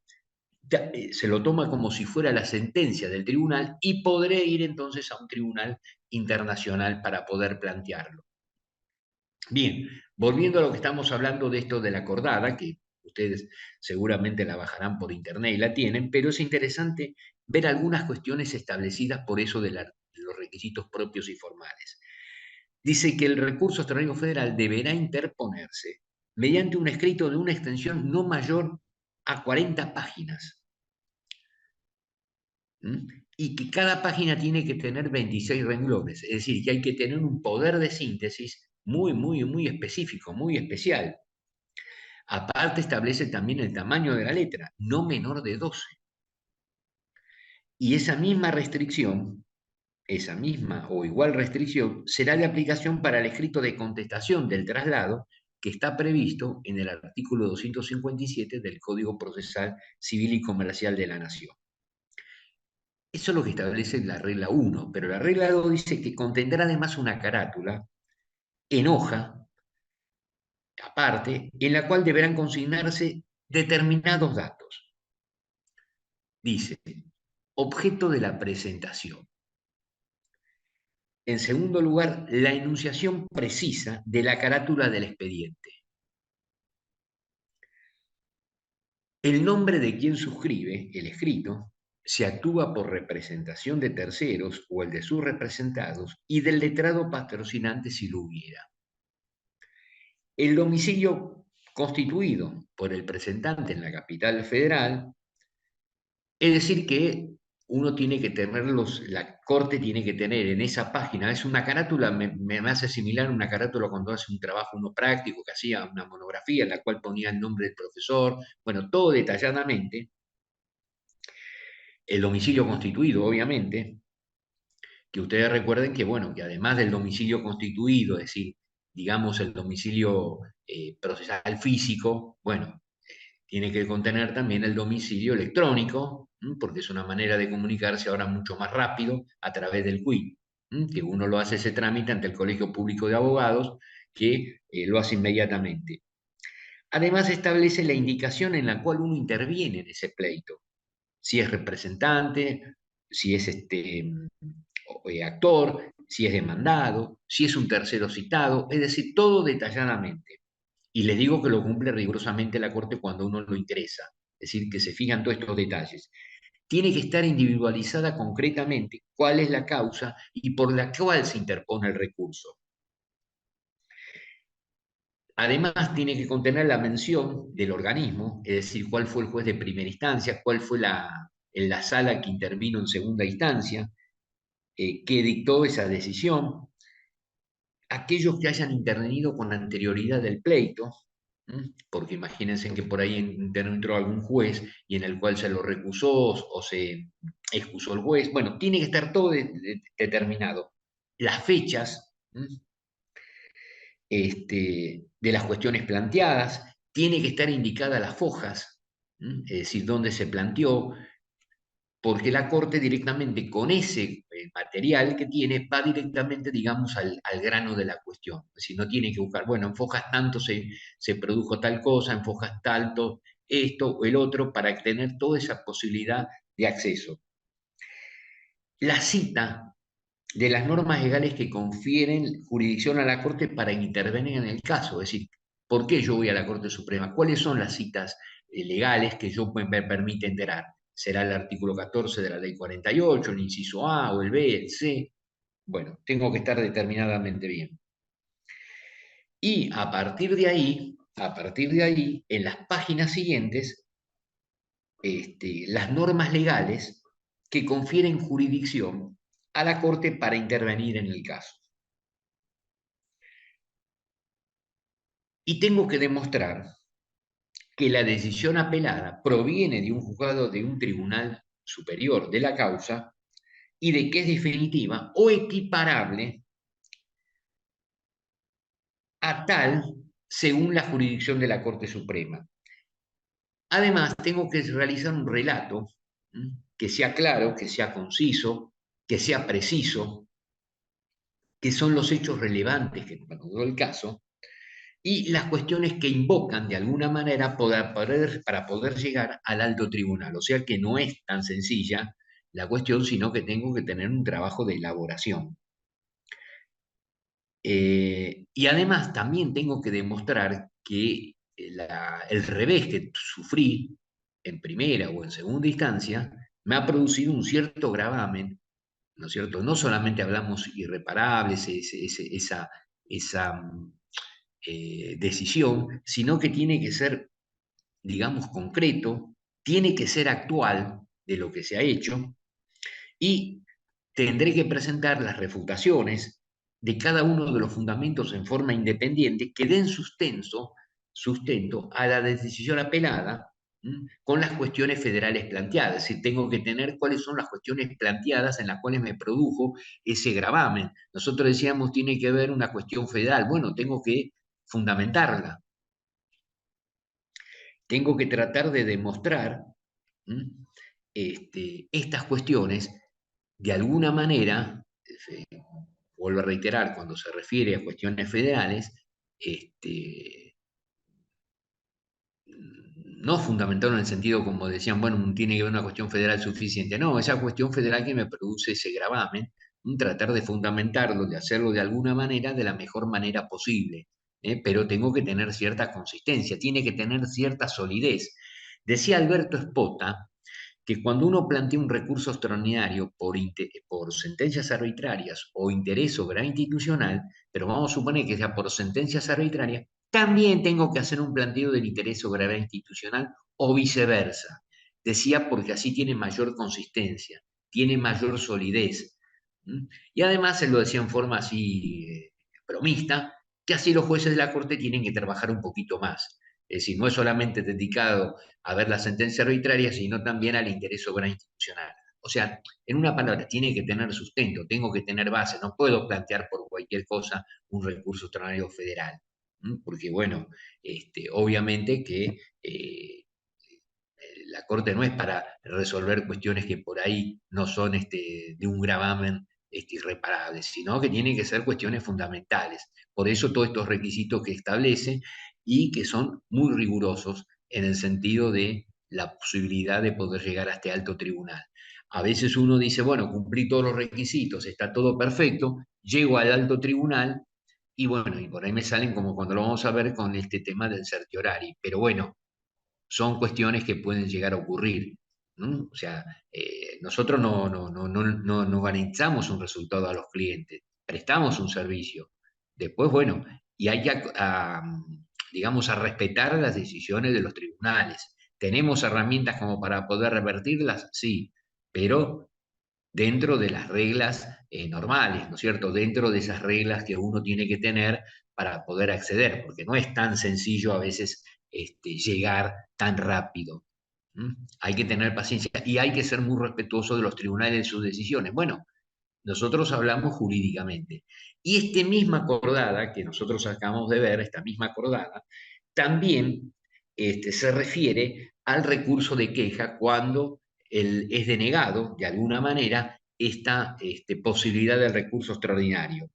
se lo toma como si fuera la sentencia del tribunal y podré ir entonces a un tribunal internacional para poder plantearlo. Bien, volviendo a lo que estamos hablando de esto de la acordada, que ustedes seguramente la bajarán por internet y la tienen, pero es interesante ver algunas cuestiones establecidas por eso de los requisitos propios y formales. Dice que el recurso extraordinario federal deberá interponerse mediante un escrito de una extensión no mayor a 40 páginas. ¿Mm? Y que cada página tiene que tener 26 renglones, es decir, que hay que tener un poder de síntesis muy, muy, muy específico, muy especial. Aparte establece también el tamaño de la letra, no menor de 12. Y esa misma o igual restricción, será de aplicación para el escrito de contestación del traslado que está previsto en el artículo 257 del Código Procesal Civil y Comercial de la Nación. Eso es lo que establece la regla 1, pero la regla 2 dice que contendrá además una carátula en hoja, aparte, en la cual deberán consignarse determinados datos. Dice, objeto de la presentación. En segundo lugar, la enunciación precisa de la carátula del expediente. El nombre de quien suscribe el escrito se actúa por representación de terceros o el de sus representados y del letrado patrocinante si lo hubiera. El domicilio constituido por el presentante en la capital federal, es decir que uno tiene que tenerlos, la corte tiene que tener en esa página, es una carátula, me hace similar a una carátula cuando hace un trabajo uno práctico, que hacía una monografía en la cual ponía el nombre del profesor, bueno, todo detalladamente, el domicilio constituido, obviamente, que ustedes recuerden que, bueno, que además del domicilio constituido, es decir, digamos el domicilio procesal físico, bueno, tiene que contener también el domicilio electrónico, porque es una manera de comunicarse ahora mucho más rápido a través del QUIC, que uno lo hace ese trámite ante el Colegio Público de Abogados, que lo hace inmediatamente. Además establece la indicación en la cual uno interviene en ese pleito, si es representante, si es actor, si es demandado, si es un tercero citado, es decir, todo detalladamente. Y les digo que lo cumple rigurosamente la Corte cuando uno lo interesa, es decir, que se fijan todos estos detalles. Tiene que estar individualizada concretamente cuál es la causa y por la cual se interpone el recurso. Además, tiene que contener la mención del organismo, es decir, cuál fue el juez de primera instancia, cuál fue la sala que intervino en segunda instancia, que dictó esa decisión, aquellos que hayan intervenido con anterioridad del pleito, porque imagínense que por ahí entró algún juez y en el cual se lo recusó o se excusó el juez, bueno, tiene que estar todo determinado. Las fechas de las cuestiones planteadas, tiene que estar indicadas las fojas, es decir, dónde se planteó, porque la Corte directamente con ese material que tiene va directamente, digamos, al grano de la cuestión. Es decir, no tiene que buscar, bueno, en fojas tanto se produjo tal cosa, en fojas tanto esto o el otro, para tener toda esa posibilidad de acceso. La cita de las normas legales que confieren jurisdicción a la Corte para intervenir en el caso, es decir, ¿por qué yo voy a la Corte Suprema? ¿Cuáles son las citas legales que yo me permite enterar? ¿Será el artículo 14 de la Ley 48, el inciso A o el B, el C? Bueno, tengo que estar determinadamente bien. Y a partir de ahí, en las páginas siguientes, las normas legales que confieren jurisdicción a la Corte para intervenir en el caso. Y tengo que demostrar que la decisión apelada proviene de un juzgado de un tribunal superior de la causa y de que es definitiva o equiparable a tal según la jurisdicción de la Corte Suprema. Además, tengo que realizar un relato que sea claro, que sea conciso, que sea preciso, que son los hechos relevantes que para todo el caso, y las cuestiones que invocan de alguna manera para poder llegar al alto tribunal. O sea que no es tan sencilla la cuestión, sino que tengo que tener un trabajo de elaboración. Y además también tengo que demostrar que el revés que sufrí en primera o en segunda instancia me ha producido un cierto gravamen, ¿no es cierto? No solamente hablamos irreparables, esa decisión, sino que tiene que ser, digamos, concreto, tiene que ser actual de lo que se ha hecho y tendré que presentar las refutaciones de cada uno de los fundamentos en forma independiente que den sustento a la decisión apelada, con las cuestiones federales planteadas. Es decir, tengo que tener cuáles son las cuestiones planteadas en las cuales me produjo ese gravamen. Nosotros decíamos, tiene que haber una cuestión federal. Bueno, tengo que fundamentarla. Tengo que tratar de demostrar, estas cuestiones de alguna manera, vuelvo a reiterar, cuando se refiere a cuestiones federales, este, no fundamentaron en el sentido como decían, bueno, tiene que haber una cuestión federal suficiente. No, esa cuestión federal que me produce ese gravamen, tratar de fundamentarlo, de hacerlo de alguna manera, de la mejor manera posible. Pero tengo que tener cierta consistencia, tiene que tener cierta solidez. Decía Alberto Espota que cuando uno plantea un recurso extraordinario por sentencias arbitrarias o interés soberano institucional, pero vamos a suponer que sea por sentencias arbitrarias, también tengo que hacer un planteo del interés soberano institucional o viceversa. Decía porque así tiene mayor consistencia, tiene mayor solidez. Y además se lo decía en forma así bromista, que así los jueces de la Corte tienen que trabajar un poquito más. Es decir, no es solamente dedicado a ver la sentencia arbitraria, sino también al interés soberano institucional. O sea, en una palabra, tiene que tener sustento, tengo que tener base, no puedo plantear por cualquier cosa un recurso extraordinario federal. Porque, bueno, obviamente que la Corte no es para resolver cuestiones que por ahí no son de un gravamen irreparable, sino que tienen que ser cuestiones fundamentales. Por eso todos estos requisitos que establece y que son muy rigurosos en el sentido de la posibilidad de poder llegar a este alto tribunal. A veces uno dice, bueno, cumplí todos los requisitos, está todo perfecto, llego al alto tribunal y bueno, y por ahí me salen como cuando lo vamos a ver con este tema del certiorari. Pero bueno, son cuestiones que pueden llegar a ocurrir, ¿no? O sea, nosotros no garantizamos un resultado a los clientes, prestamos un servicio. Después, bueno, y hay que, digamos, a respetar las decisiones de los tribunales. ¿Tenemos herramientas como para poder revertirlas? Sí, pero dentro de las reglas normales, ¿no es cierto? Dentro de esas reglas que uno tiene que tener para poder acceder, porque no es tan sencillo a veces llegar tan rápido. Hay que tener paciencia y hay que ser muy respetuoso de los tribunales y sus decisiones. Bueno, nosotros hablamos jurídicamente. Y esta misma acordada que nosotros acabamos de ver, esta misma acordada, también se refiere al recurso de queja cuando es denegado, de alguna manera, esta posibilidad del recurso extraordinario.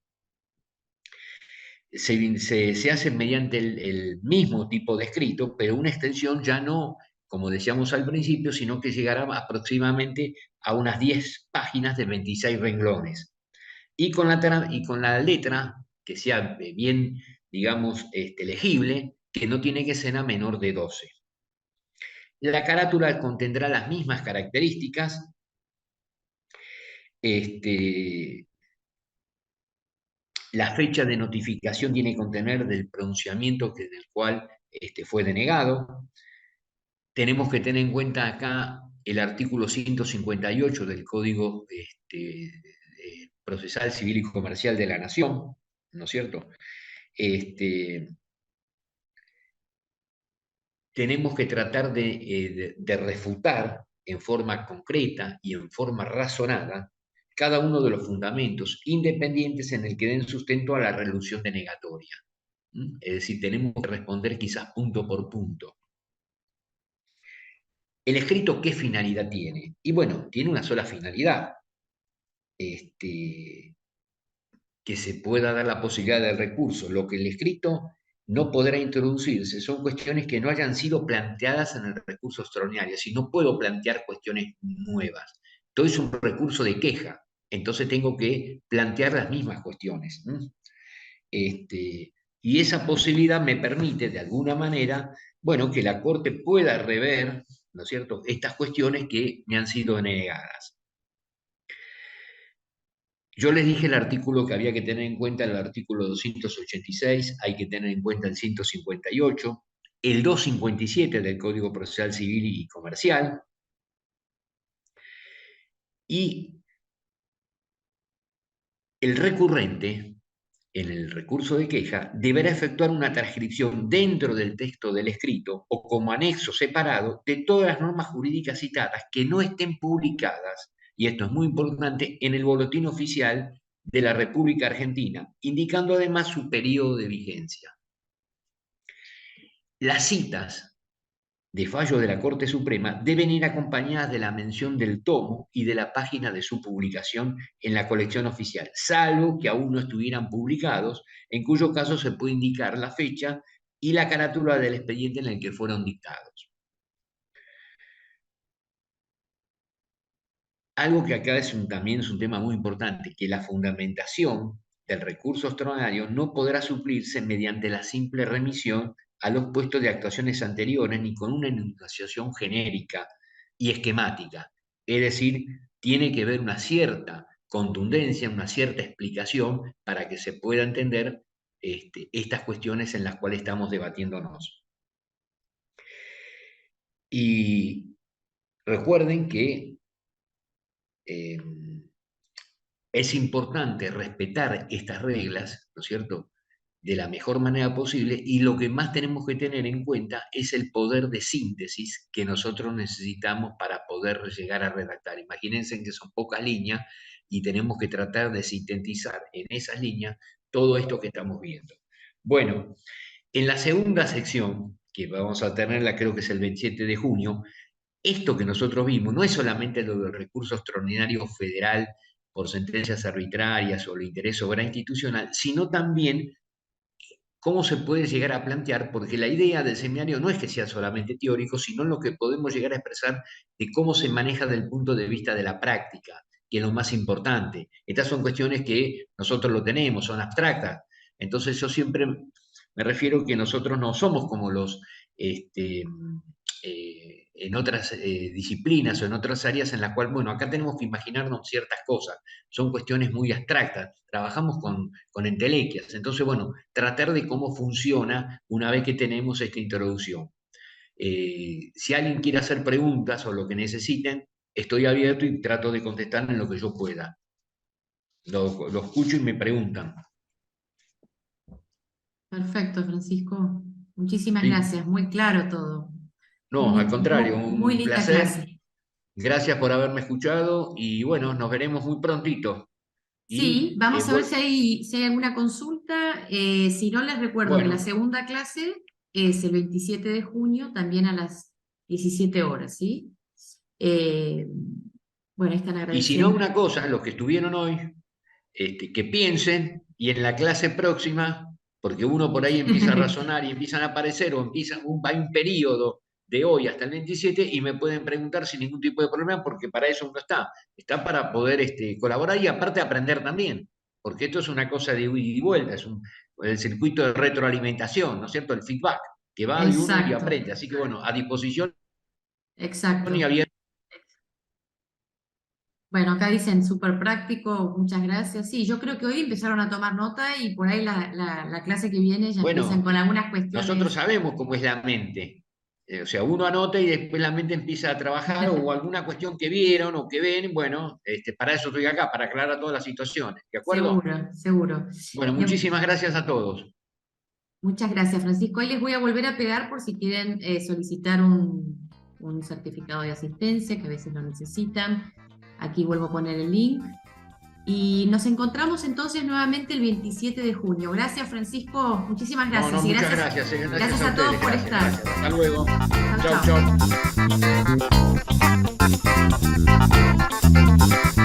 Se hace mediante el mismo tipo de escrito, pero una extensión ya no, como decíamos al principio, sino que llegará aproximadamente a unas 10 páginas de 26 renglones. Y con la letra que sea bien, digamos, legible, que no tiene que ser a menor de 12. La carátula contendrá las mismas características. Este, la fecha de notificación tiene que contener del pronunciamiento del cual fue denegado. Tenemos que tener en cuenta acá el artículo 158 del Código Procesal Civil y Comercial de la Nación, ¿no es cierto? Tenemos que tratar de refutar en forma concreta y en forma razonada cada uno de los fundamentos independientes en el que den sustento a la resolución denegatoria. Es decir, tenemos que responder quizás punto por punto. ¿El escrito qué finalidad tiene? Y bueno, tiene una sola finalidad. que se pueda dar la posibilidad del recurso. Lo que el escrito no podrá introducirse son cuestiones que no hayan sido planteadas en el recurso extraordinario. Si no puedo plantear cuestiones nuevas, todo es un recurso de queja, entonces tengo que plantear las mismas cuestiones. Y esa posibilidad me permite, de alguna manera, bueno, que la Corte pueda rever, ¿no es cierto?, estas cuestiones que me han sido denegadas. Yo les dije el artículo que había que tener en cuenta, el artículo 286, hay que tener en cuenta el 158, el 257 del Código Procesal Civil y Comercial, y el recurrente, en el recurso de queja, deberá efectuar una transcripción dentro del texto del escrito o como anexo separado de todas las normas jurídicas citadas que no estén publicadas, y esto es muy importante, en el Boletín Oficial de la República Argentina, indicando además su periodo de vigencia. Las citas de fallo de la Corte Suprema deben ir acompañadas de la mención del tomo y de la página de su publicación en la colección oficial, salvo que aún no estuvieran publicados, en cuyo caso se puede indicar la fecha y la carátula del expediente en el que fueron dictados. Algo que acá también es un tema muy importante, que la fundamentación del recurso extraordinario no podrá suplirse mediante la simple remisión a los puestos de actuaciones anteriores ni con una enunciación genérica y esquemática. Es decir, tiene que haber una cierta contundencia, una cierta explicación para que se pueda entender estas cuestiones en las cuales estamos debatiéndonos. Y recuerden que es importante respetar estas reglas, ¿no es cierto?, de la mejor manera posible, y lo que más tenemos que tener en cuenta es el poder de síntesis que nosotros necesitamos para poder llegar a redactar. Imagínense que son pocas líneas y tenemos que tratar de sintetizar en esas líneas todo esto que estamos viendo. Bueno, en la segunda sección, que vamos a tenerla creo que es el 27 de junio, esto que nosotros vimos no es solamente lo del recurso extraordinario federal por sentencias arbitrarias o el interés soberano institucional, sino también cómo se puede llegar a plantear, porque la idea del seminario no es que sea solamente teórico, sino lo que podemos llegar a expresar de cómo se maneja desde el punto de vista de la práctica, que es lo más importante. Estas son cuestiones que nosotros lo tenemos, son abstractas. Entonces yo siempre me refiero que nosotros no somos como los en otras disciplinas o en otras áreas en las cuales, bueno, acá tenemos que imaginarnos ciertas cosas, son cuestiones muy abstractas, trabajamos con entelequias, entonces, bueno, tratar de cómo funciona una vez que tenemos esta introducción. Si alguien quiere hacer preguntas o lo que necesiten, estoy abierto y trato de contestar en lo que yo pueda. Lo escucho y me preguntan. Perfecto, Francisco. Muchísimas Sí. gracias, muy claro todo. No, al contrario, muy un linda placer. clase. Gracias por haberme escuchado y bueno, nos veremos muy prontito. Sí, Y, vamos a ver si hay alguna consulta. Si no, les recuerdo que la bueno, segunda clase es el 27 de junio, también a las 17 horas, ¿sí? Bueno, están y si no, agradeciendo. una cosa, los que estuvieron hoy, que piensen y en la clase próxima, porque uno por ahí empieza a razonar y empiezan a aparecer o hay un periodo de hoy hasta el 27 y me pueden preguntar sin ningún tipo de problema porque para eso uno está para poder colaborar y aparte aprender también, porque esto es una cosa de ida y vuelta, el circuito de retroalimentación, ¿no es cierto? El feedback, que va y uno y Exacto, aprende, así que bueno, a disposición y exacto. abierto. Bueno, acá dicen súper práctico, muchas gracias. Sí, yo creo que hoy empezaron a tomar nota y por ahí la clase que viene ya empiezan Bueno, con algunas nosotros cuestiones. sabemos cómo es la mente. O sea, uno anota y después la mente empieza a trabajar o alguna cuestión que vieron o que ven, bueno, para eso estoy acá, para aclarar todas las situaciones, ¿de acuerdo? Seguro, seguro. Bueno, Bien, muchísimas gracias a todos. muchas gracias, Francisco. Ahí les voy a volver a pegar por si quieren solicitar un certificado de asistencia, que a veces lo necesitan. Aquí vuelvo a poner el link. Y nos encontramos entonces nuevamente el 27 de junio. Gracias, Francisco. Muchísimas gracias. No, Y muchas gracias, gracias. gracias A a todos ustedes. por Gracias, estar. gracias. Hasta luego. Chau, Chau, chau. chau.